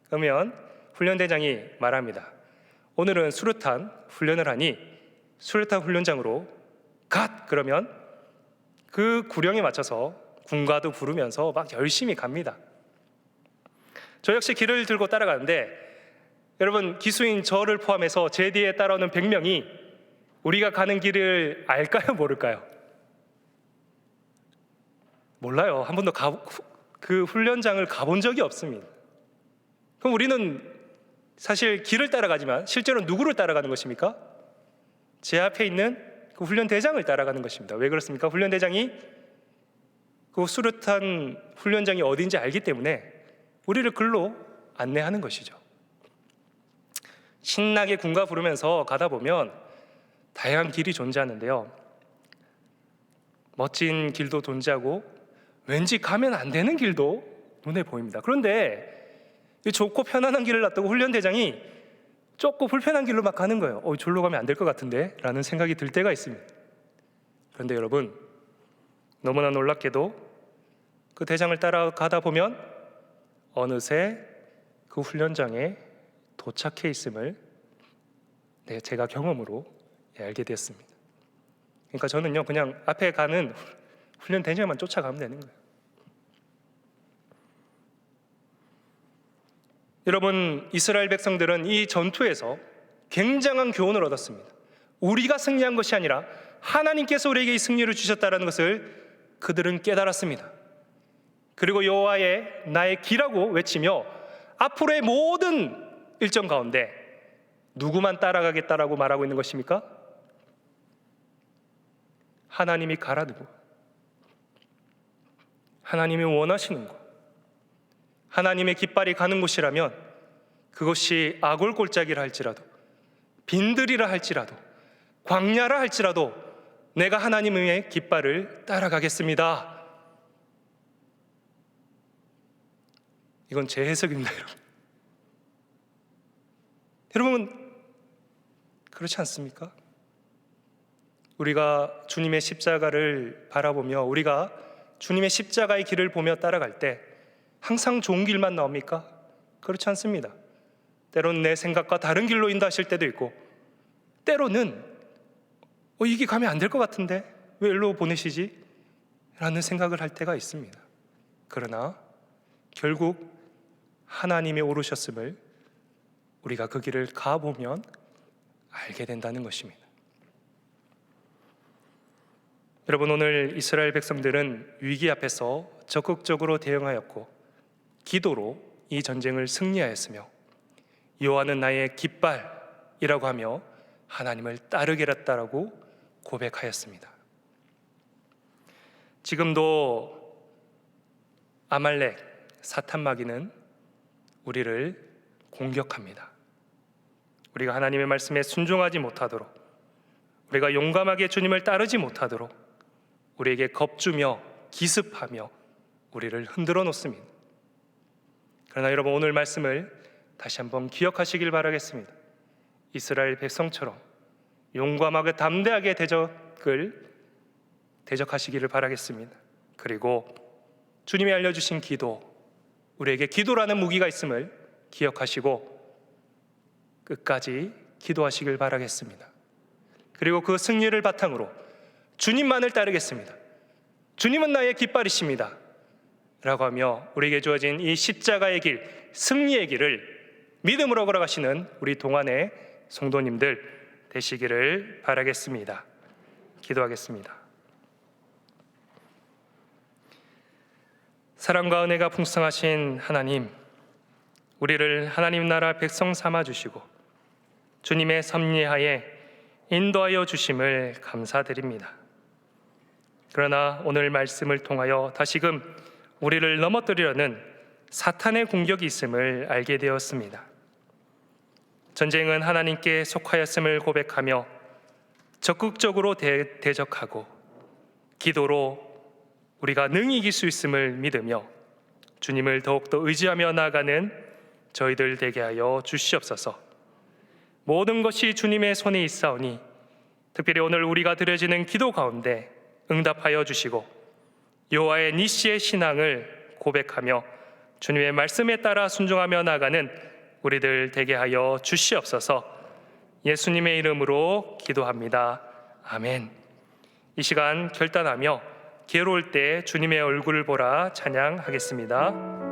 그러면 훈련 대장이 말합니다. 오늘은 수류탄 훈련을 하니 수류탄 훈련장으로 갓! 그러면 그 구령에 맞춰서 군가도 부르면서 막 열심히 갑니다. 저 역시 길을 들고 따라가는데 여러분, 기수인 저를 포함해서 제 뒤에 따라오는 100명이 우리가 가는 길을 알까요? 모를까요? 몰라요. 한 번도 그 훈련장을 가본 적이 없습니다. 그럼 우리는 사실 길을 따라가지만 실제로 누구를 따라가는 것입니까? 제 앞에 있는 그 훈련대장을 따라가는 것입니다. 왜 그렇습니까? 훈련대장이 그 수류탄 훈련장이 어딘지 알기 때문에 우리를 글로 안내하는 것이죠. 신나게 군가 부르면서 가다 보면 다양한 길이 존재하는데요, 멋진 길도 존재하고 왠지 가면 안 되는 길도 눈에 보입니다. 그런데 이 좁고 편안한 길을 놔두고 훈련대장이 좁고 불편한 길로 막 가는 거예요. 절로 가면 안 될 것 같은데 라는 생각이 들 때가 있습니다. 그런데 여러분, 너무나 놀랍게도 그 대장을 따라가다 보면 어느새 그 훈련장에 도착해 있음을 제가 경험으로 알게 되었습니다. 그러니까 저는요, 그냥 앞에 가는 훈련대장만 쫓아가면 되는 거예요. 여러분, 이스라엘 백성들은 이 전투에서 굉장한 교훈을 얻었습니다. 우리가 승리한 것이 아니라 하나님께서 우리에게 이 승리를 주셨다는 것을 그들은 깨달았습니다. 그리고 여호와의 나의 길이라고 외치며 앞으로의 모든 일정 가운데 누구만 따라가겠다라고 말하고 있는 것입니까? 하나님이 가라는 것, 하나님이 원하시는 것, 하나님의 깃발이 가는 곳이라면 그것이 아골골짜기라 할지라도 빈들이라 할지라도 광야라 할지라도 내가 하나님의 깃발을 따라가겠습니다. 이건 제 해석입니다, 여러분. 여러분, 그렇지 않습니까? 우리가 주님의 십자가를 바라보며 우리가 주님의 십자가의 길을 보며 따라갈 때 항상 좋은 길만 나옵니까? 그렇지 않습니다. 때로는 내 생각과 다른 길로 인도하실 때도 있고, 때로는 이게 가면 안 될 것 같은데 왜 일로 보내시지? 라는 생각을 할 때가 있습니다. 그러나 결국 하나님이 오르셨음을 우리가 그 길을 가보면 알게 된다는 것입니다. 여러분, 오늘 이스라엘 백성들은 위기 앞에서 적극적으로 대응하였고 기도로 이 전쟁을 승리하였으며 여호와는 나의 깃발이라고 하며 하나님을 따르겠다라고 고백하였습니다. 지금도 아말렉, 사탄마귀는 우리를 공격합니다. 우리가 하나님의 말씀에 순종하지 못하도록, 우리가 용감하게 주님을 따르지 못하도록 우리에게 겁주며 기습하며 우리를 흔들어 놓습니다. 그러나 여러분, 오늘 말씀을 다시 한번 기억하시길 바라겠습니다. 이스라엘 백성처럼 용감하게 담대하게 대적하시기를 바라겠습니다. 그리고 주님이 알려주신 기도, 우리에게 기도라는 무기가 있음을 기억하시고 끝까지 기도하시길 바라겠습니다. 그리고 그 승리를 바탕으로 주님만을 따르겠습니다, 주님은 나의 깃발이십니다 라고 하며 우리에게 주어진 이 십자가의 길, 승리의 길을 믿음으로 걸어가시는 우리 동안의 성도님들 되시기를 바라겠습니다. 기도하겠습니다. 사랑과 은혜가 풍성하신 하나님, 우리를 하나님 나라 백성 삼아 주시고 주님의 섭리하에 인도하여 주심을 감사드립니다. 그러나 오늘 말씀을 통하여 다시금 우리를 넘어뜨리려는 사탄의 공격이 있음을 알게 되었습니다. 전쟁은 하나님께 속하였음을 고백하며 적극적으로 대적하고 기도로 우리가 능히 이길 수 있음을 믿으며 주님을 더욱더 의지하며 나아가는 저희들 되게 하여 주시옵소서. 모든 것이 주님의 손에 있사오니 특별히 오늘 우리가 드려지는 기도 가운데 응답하여 주시고 여호와의 니시의 신앙을 고백하며 주님의 말씀에 따라 순종하며 나아가는 우리들 되게 하여 주시옵소서. 예수님의 이름으로 기도합니다. 아멘. 이 시간 결단하며 괴로울 때 주님의 얼굴을 보라 찬양하겠습니다.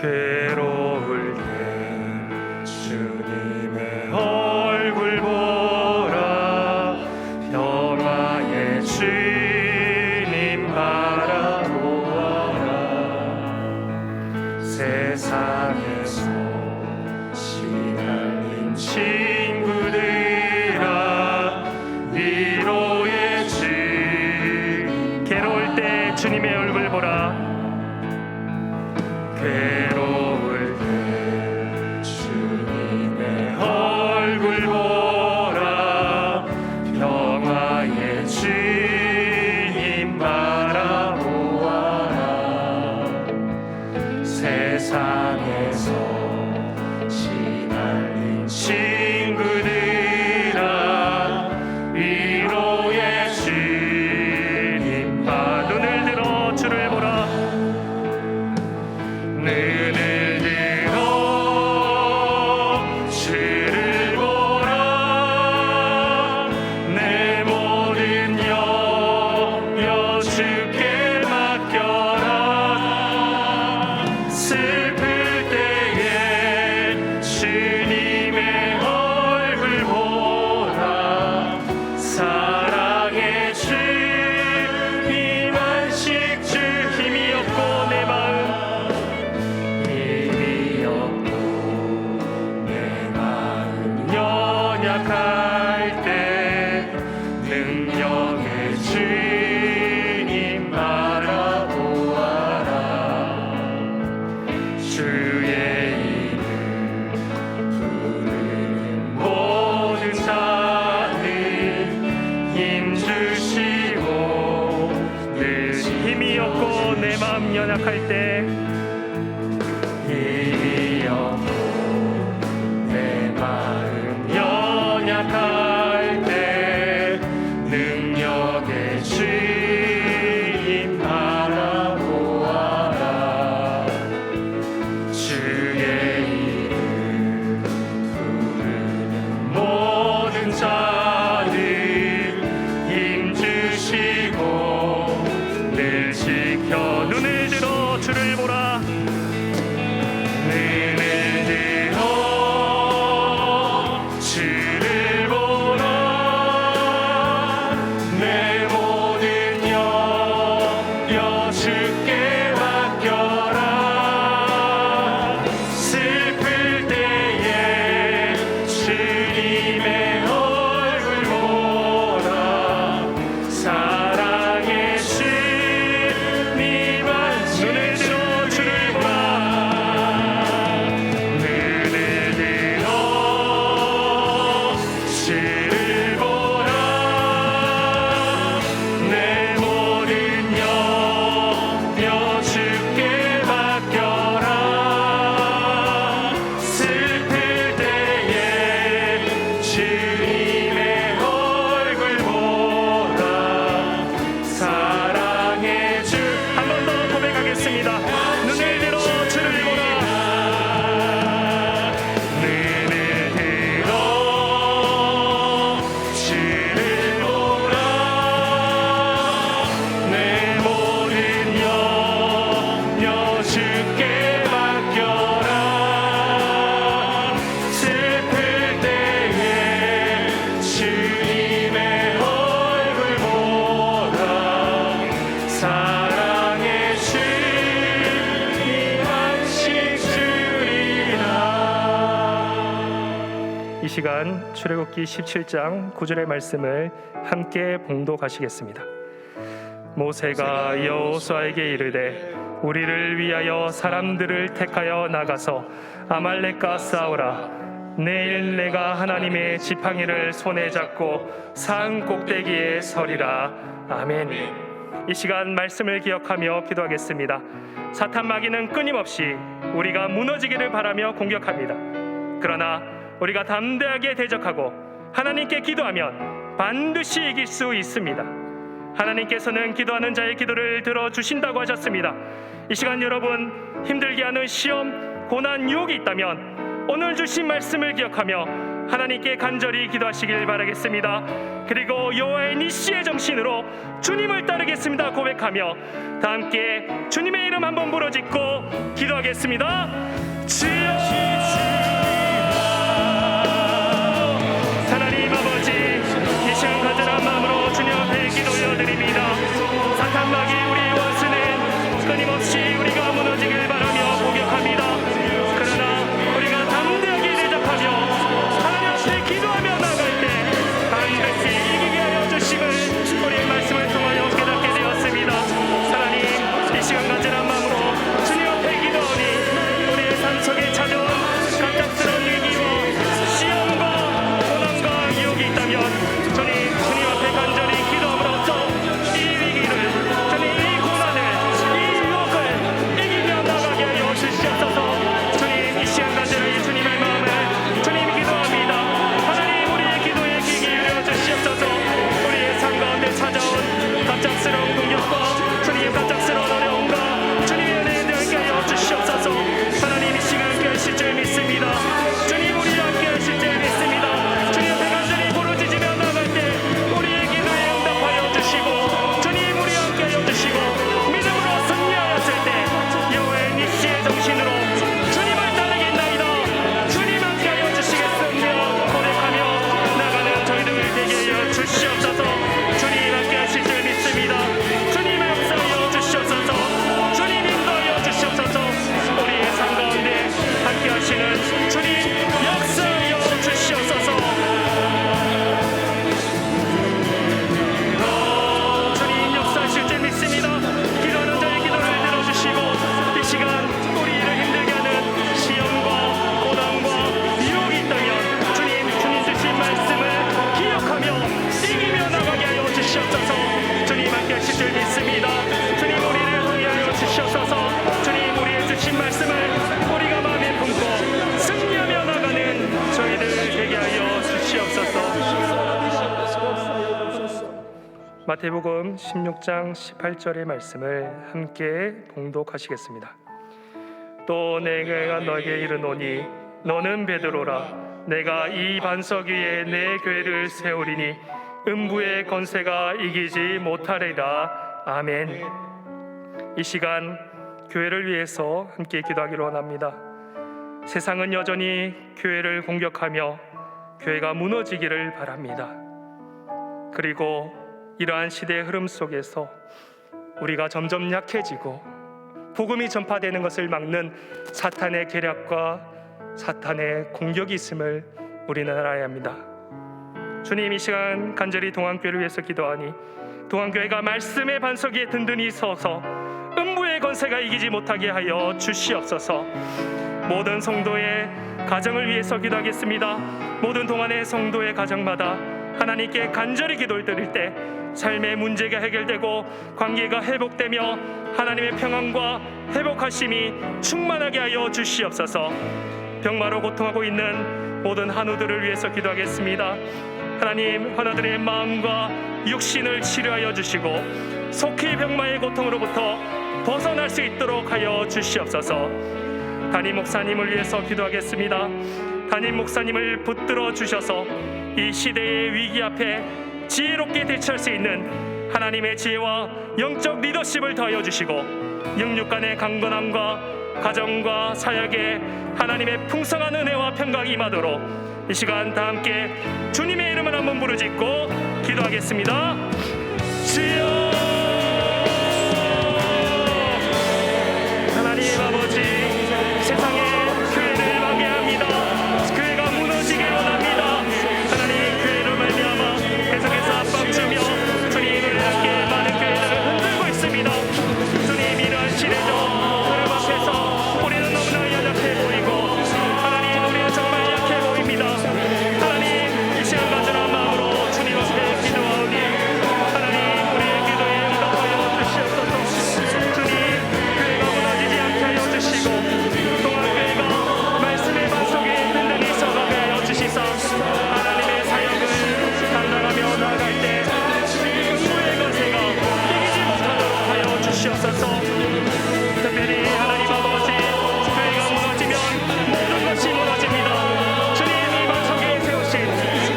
괴로울 때 주님의 얼굴 보라 주님의 얼굴 보라. 괴로울 때 주님의 얼굴 보라. 평화의 주님 바라보아라. 세상에서 시달린 친구들아, 위로의 주님 바. 눈을 들어 주를 보라. 눈을 들어 주를 보라. 내 모든 염려 주께 맡겨라. 슬플 때에 주님의 얼굴 보라. 사랑의 주 이만식 주. 힘이 없고 내 마음 힘이 없고 내 마음 연약할 때 능력의 주님 바라보아라. 주의 이름 부르는 모든 자들 힘 주시고. 늘 힘이 없고 내 마음 연약할 때 힘이 없고 내 마음 연약할 때 능력의 주님 바라보아라. 주의 이름 부르는 모든 자들 힘 주시고 늘 지켜. 눈을 들어 주를 보라. 눈을 들어 주를 보라. 내 모든 염려 주께 맡겨라. 슬플 때에 주님의 얼굴 보라. 사랑의 주님 안. 눈을 들어 주를 보라. 눈을 들어 주를 보라. 내 모든 염려 주께 맡겨라. 슬플 때에 주님의 얼굴 보라. 사랑의 주. 한 번 더 고백하겠습니다. 눈을 들어 주를 보라. 눈을 들어 주를 보라. 내 모든 염려 주께 맡겨라. 슬플 때에 주님의 얼굴 보라. 사랑의 주님 안식 주리라. 이 시간 출애굽기 17장 9절의 말씀을 함께 봉독하시겠습니다. 모세가 여호수아에게 이르되 우리를 위하여 사람들을 택하여 나가서 아말렉과 싸우라. 내일 내가 하나님의 지팡이를 손에 잡고 산 꼭대기에 서리라. 아멘. 이 시간 말씀을 기억하며 기도하겠습니다. 사탄 마귀는 끊임없이 우리가 무너지기를 바라며 공격합니다. 그러나 우리가 담대하게 대적하고 하나님께 기도하면 반드시 이길 수 있습니다. 하나님께서는 기도하는 자의 기도를 들어주신다고 하셨습니다. 이 시간 여러분 힘들게 하는 시험, 고난, 유혹이 있다면 오늘 주신 말씀을 기억하며 하나님께 간절히 기도하시길 바라겠습니다. 그리고 여호와의 니시의 정신으로 주님을 따르겠습니다 고백하며 다 함께 주님의 이름 한번 부르짖고 기도하겠습니다. 주여, 하나님 아버지, 이 시간 간절한 마음으로 주님 앞에 기도 올려드립니다. 사탄 마귀 우리 원수는 끊임없이 우리가 무너지길 바라며 공격합니다. 그러나 우리가 담대하게 대적하며 하나님 앞에 기도하며 나갈 때 반드시 이기게 하여 주심을 우리의 말씀을 통하여 깨닫게 되었습니다. 하나님 마태복음 16장 18절의 말씀을 함께 봉독하시겠습니다. 또 내가 너에게 이르노니 너는 베드로라. 내가 이 반석 위에 내 교회를 세우리니 음부의 권세가 이기지 못하리라. 아멘. 이 시간 교회를 위해서 함께 기도하기로 원합니다. 세상은 여전히 교회를 공격하며 교회가 무너지기를 바랍니다. 그리고 이러한 시대의 흐름 속에서 우리가 점점 약해지고 복음이 전파되는 것을 막는 사탄의 계략과 사탄의 공격이 있음을 우리는 알아야 합니다. 주님, 이 시간 간절히 동안교회를 위해서 기도하니 동안교회가 말씀의 반석 위에 든든히 서서 음부의 권세가 이기지 못하게 하여 주시옵소서. 모든 성도의 가정을 위해서 기도하겠습니다. 모든 동안의 성도의 가정마다 하나님께 간절히 기도를 드릴 때 삶의 문제가 해결되고 관계가 회복되며 하나님의 평안과 회복하심이 충만하게 하여 주시옵소서. 병마로 고통하고 있는 모든 한우들을 위해서 기도하겠습니다. 하나님, 하나들의 마음과 육신을 치료하여 주시고 속히 병마의 고통으로부터 벗어날 수 있도록 하여 주시옵소서. 담임 목사님을 위해서 기도하겠습니다. 담임 목사님을 붙들어 주셔서 이 시대의 위기 앞에 지혜롭게 대처할 수 있는 하나님의 지혜와 영적 리더십을 더하여 주시고 영육 간의 강건함과 가정과 사역에 하나님의 풍성한 은혜와 평강이 임하도록 이 시간 다 함께 주님의 이름을 한번 부르짖고 기도하겠습니다. 주여, 하나님 아버지, 세상의 교회를 망해합니다. 교회가 무너지길 원합니다. 하나님, 교회를 말미암아 계속해서 압박 주며 주님을 함께 많은 교회들을 흔들고 있습니다. 주님, 이러한 시대적 흐름 앞에서 우리는 너무나 연약해 보이고 하나님, 우리는 정말 약해 보입니다. 하나님, 이 시간 간절한 마음으로 주님 앞에 기도하오니 하나님, 우리의 기도에 응답하여 주시옵소서. 주님, 교회가 무너지지 않게 하여 주시고 동안교회가 말씀의 반석에 든든히 서가게 하여 주시사 하나님의 사역을 감당하며 나아갈 때 음부의 권세가 이기지 못하도록 하여 주시옵소서. 특별히 하나님 아버지, 교회가 무너지면 모든 것이 무너집니다. 주님, 이 반석에 세우신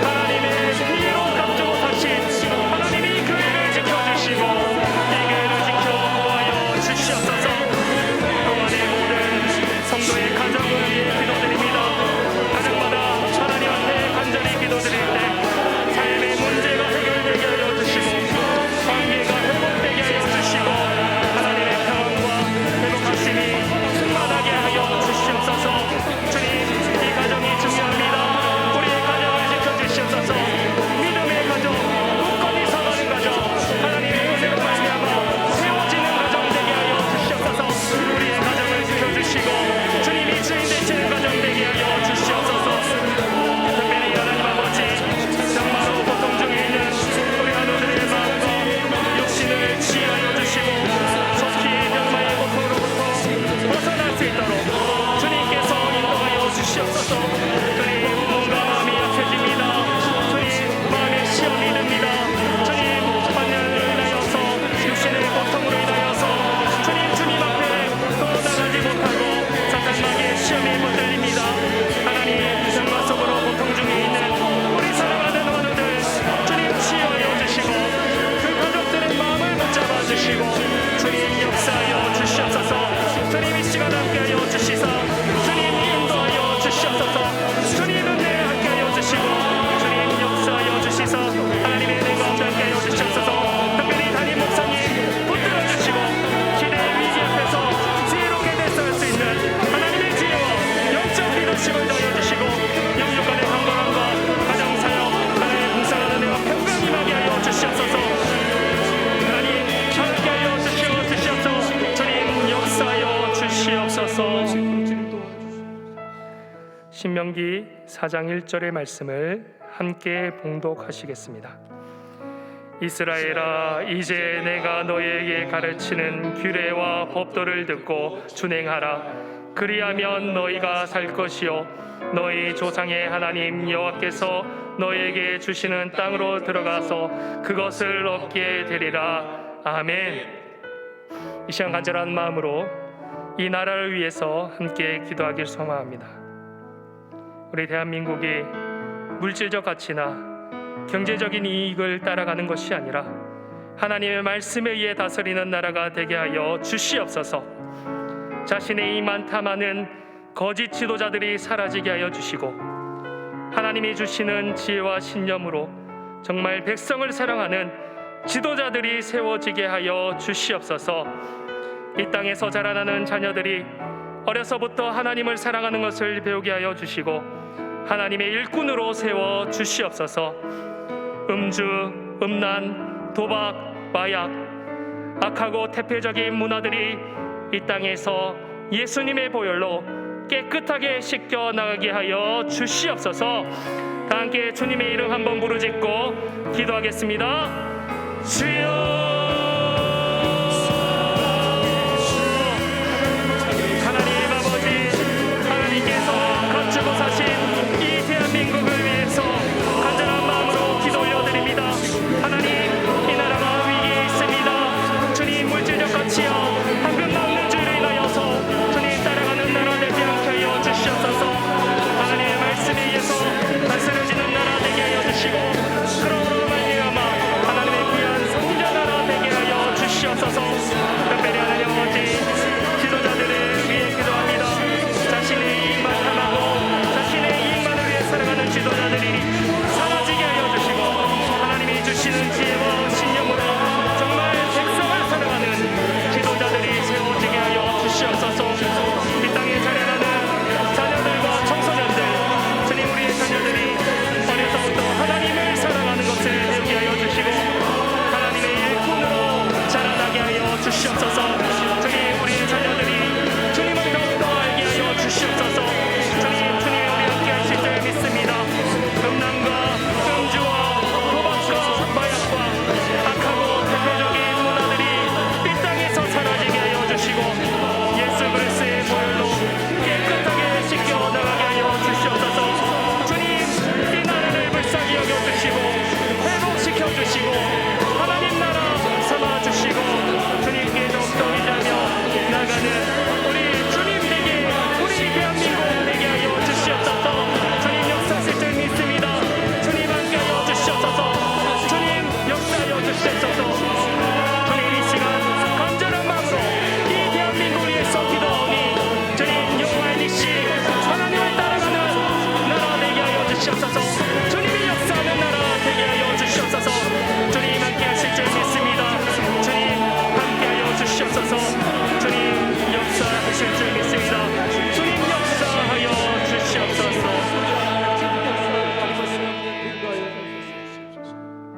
하나님의 피로 갚지 못하신 하나님이 교회를 지켜주시고 이 교회를 지켜 보호하여 주시옵소서. 동안의 모든 성도의 가정을 위해 기도드립니다. 가정마다 하나님 앞에 간절히 기도드릴 때 삶의 문제가 해결되게 하여 주시고 관계가 회복되게 하여 주시고 하나님의 평안과 회복하심이 충만하게 하여 주시옵소서. 주님, 이 가정이 중요합니다. 우리의 가정을 지켜주시옵소서. 믿음의 가정, 굳건히 서가는 가정, 하나님의 은혜로 말미암아 세워지는 가정 되게 하여 주시옵소서. 우리의 가정을 지켜주시고 주님이 주인 되시는 가정 되게 하여 주시옵소서. 특별히 하나님 아버지, 병마로 고통 중에 있는 우리 한우들의 마음과 육신을 치유하여 주시고 속히 병마의 고통으로부터 벗어날 수 있도록 주님께서 인도하여 주시옵소서. 주님, 몸과 마음이 약해집니다. 주님, 마음의 시험이 듭니다. 주님, 환난으로 인하여서 육신의 고통으로 인하여서 주님 앞에 도달하지 못하고 사탄마귀의 시험에 붙들립니다. 하나님, 병마 속으로 고통 중에 있는 우리 사랑하는 원우들 주님 치유하여 주시고 그 가족들의 마음을 붙잡아 주시고 주님 역사하여 주시옵소서. 주님, 이 시간 함께하여 주시사 주님 인도하여 주시옵소서. 주님 은혜 함께하여 주시고 주님 역사하여 주시사 하나님의 은혜가 함께하여 주시옵소서. 특별히 담임 목사님 붙들어 주시고 시대의 위기 앞에서 지혜롭게 대처할 수 있는 하나님의 지혜와 영적 리더십을 더하여 주시고 영육 간의 강건함과 가정 사역 하나님의 풍성한 은혜와 평강이 임하게 하여 주시옵소서. 하나님, 함께하여 주시옵소서. 주님 역사하여 주시옵소서. 신명기 4장 1절의 말씀을 함께 봉독하시겠습니다. 이스라엘아, 이제 내가 너에게 가르치는 규례와 법도를 듣고 준행하라. 그리하면 너희가 살 것이요 너희 조상의 하나님 여호와께서 너희에게 주시는 땅으로 들어가서 그것을 얻게 되리라. 아멘. 이 시간 간절한 마음으로 이 나라를 위해서 함께 기도하길 소망합니다. 우리 대한민국이 물질적 가치나 경제적인 이익을 따라가는 것이 아니라 하나님의 말씀에 의해 다스리는 나라가 되게 하여 주시옵소서. 자신의 이만 탐하는 거짓 지도자들이 사라지게 하여 주시고 하나님이 주시는 지혜와 신념으로 정말 백성을 사랑하는 지도자들이 세워지게 하여 주시옵소서. 이 땅에서 자라나는 자녀들이 어려서부터 하나님을 사랑하는 것을 배우게 하여 주시고 하나님의 일꾼으로 세워 주시옵소서. 음주, 음란, 도박, 마약, 악하고 태폐적인 문화들이 이 땅에서 예수님의 보혈로 깨끗하게 씻겨 나가게 하여 주시옵소서. 다 함께 주님의 이름 한번 부르짖고 기도하겠습니다. 주여,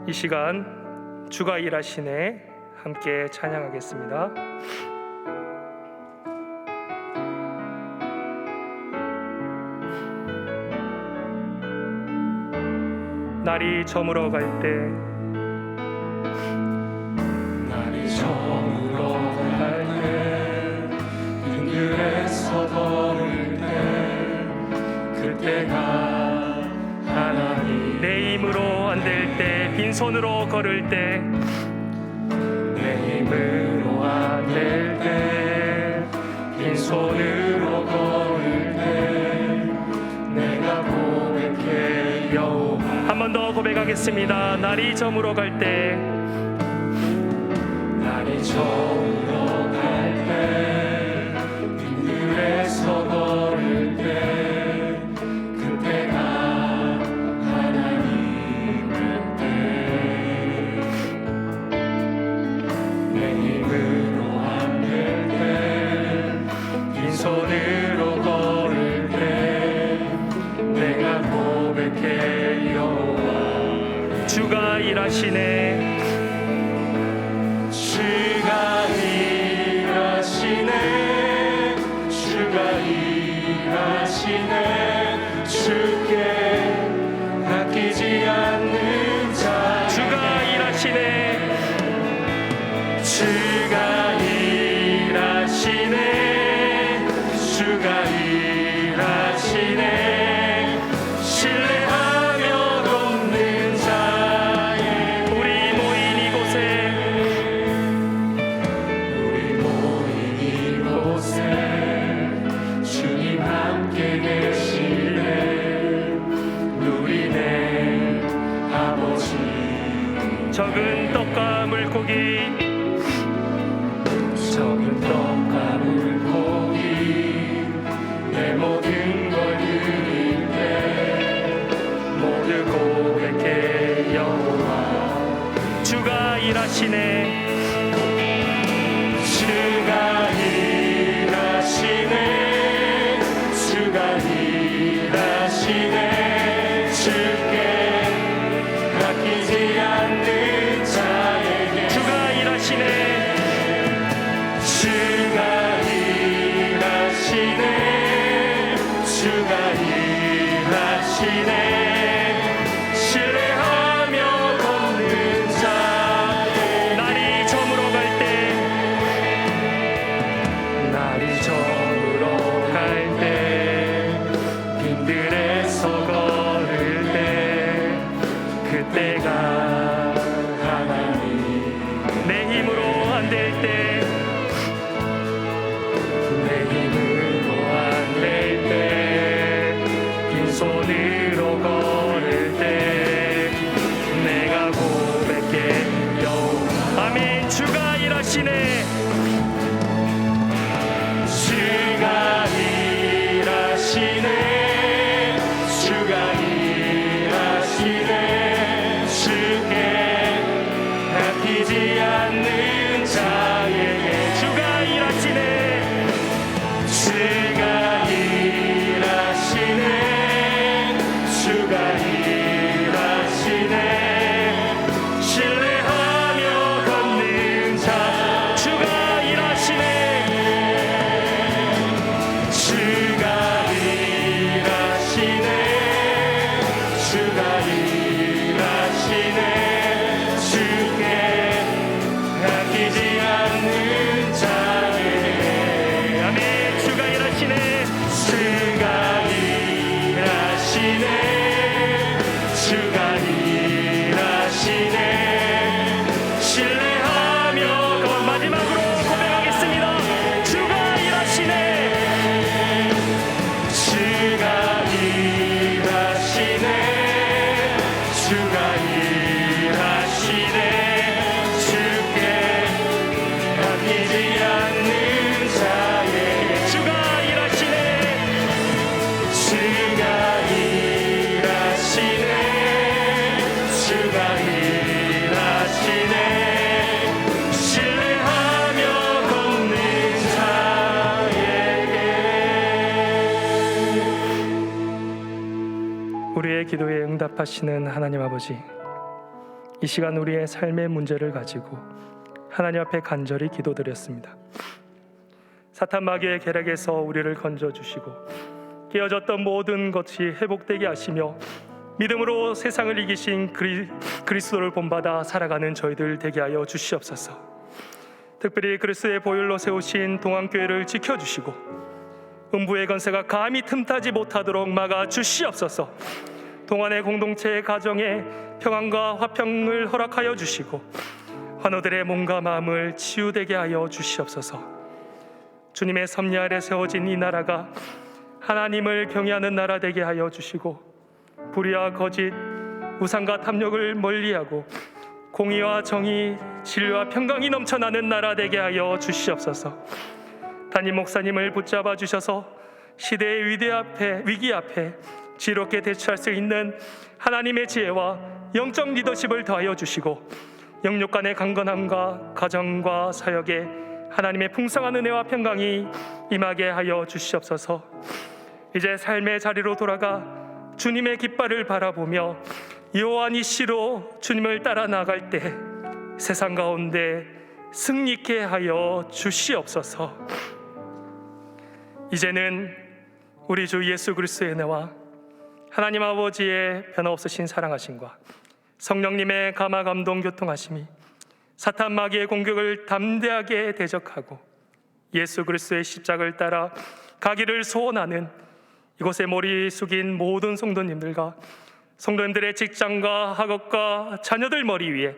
이 시간 주가 일하시네 함께 찬양하겠습니다. 날이 저물어 갈 때, 날이 저물어 갈 때, 빙글에서 걸을 때, 그때가 하나님. 내 힘으로 안 될 때, 빈손으로 걸을 때, 내 힘으로 안 될 때, 빈손으로 걸을 때, 내가 고백해 여호와. 한 번 더 고백하겠습니다. 날이 저물어 갈 때, 날이 저물어 갈 때, 빙글에서 걸을 때, 그때가 하나님을 때. 내 힘으로 안 될 때, 빈손으로 걸을 때, 내가 고백해 여호와. 주가 일하시네. 주가 모든 떡과 물고기 내 모든 걸 드릴 때 모두 고백해 여호와 주가 일하시네 주가 일하시네 주가 일하시네 주께 아끼지 않는 자에게 주가 일하시네 주가 일하시네 주가 일하시네 신뢰하며 걷는 자에게 날이 저물어 갈 때 날이 저물어 갈 때 빈들에서 걸을 때 그때가 하나님 내 힘으로 안 될 때 내 힘으로 안 될 때 빈손으로 걸을 때 내가 고백해 여호와 아멘 주가 일하시네 주가 일하시네 주가 일하시네 주께 아끼지 않는 자에게 주가 일하시네 주가 일하시네 주가 일하시네 신뢰하며 걷는 자 주가 일하시네 주가 일하시네 주가 일하시네 주께 아끼지 않는 자에게 아멘 주가 일하시네 주가 일하시네 주가 일하시네 신뢰하며 그럼 마지막으로 고백하겠습니다 주가 일하시네 주가 일하시네 주가 일하시네 주께 아끼지 않는 자에게 주가 일하시네 주가 일하시네 주가 일하시네 신뢰하며 걷는 자에게 우리의 기도에 응답하시는 하나님 아버지 이 시간 우리의 삶의 문제를 가지고 하나님 앞에 간절히 기도드렸습니다. 사탄 마귀의 계략에서 우리를 건져주시고 깨어졌던 모든 것이 회복되게 하시며 믿음으로 세상을 이기신 그리스도를 본받아 살아가는 저희들 되게 하여 주시옵소서. 특별히 그리스도의 보혈로 세우신 동안교회를 지켜주시고 음부의 권세가 감히 틈타지 못하도록 막아 주시옵소서. 동안의 공동체의 가정에 평안과 화평을 허락하여 주시고 환우들의 몸과 마음을 치유되게 하여 주시옵소서. 주님의 섭리 아래 세워진 이 나라가 하나님을 경외하는 나라 되게 하여 주시고 불의와 거짓, 우상과 탐욕을 멀리하고 공의와 정의, 진리와 평강이 넘쳐나는 나라 되게 하여 주시옵소서. 담임 목사님을 붙잡아 주셔서 시대의 위기 앞에 지혜롭게 대처할 수 있는 하나님의 지혜와 영적 리더십을 더하여 주시고 영육 간의 강건함과 가정과 사역에 하나님의 풍성한 은혜와 평강이 임하게 하여 주시옵소서. 이제 삶의 자리로 돌아가 주님의 깃발을 바라보며 여호와 니시로 주님을 따라 나갈 때 세상 가운데 승리케 하여 주시옵소서. 이제는 우리 주 예수 그리스도의 은혜와 하나님 아버지의 변함없으신 사랑하심과 성령님의 감화 감동 교통하심이 사탄 마귀의 공격을 담대하게 대적하고 예수 그리스도의 십자가를 따라 가기를 소원하는 이곳에 머리 숙인 모든 성도님들과 성도님들의 직장과 학업과 자녀들 머리 위에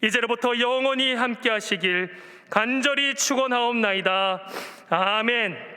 이제로부터 영원히 함께 하시길 간절히 축원하옵나이다. 아멘.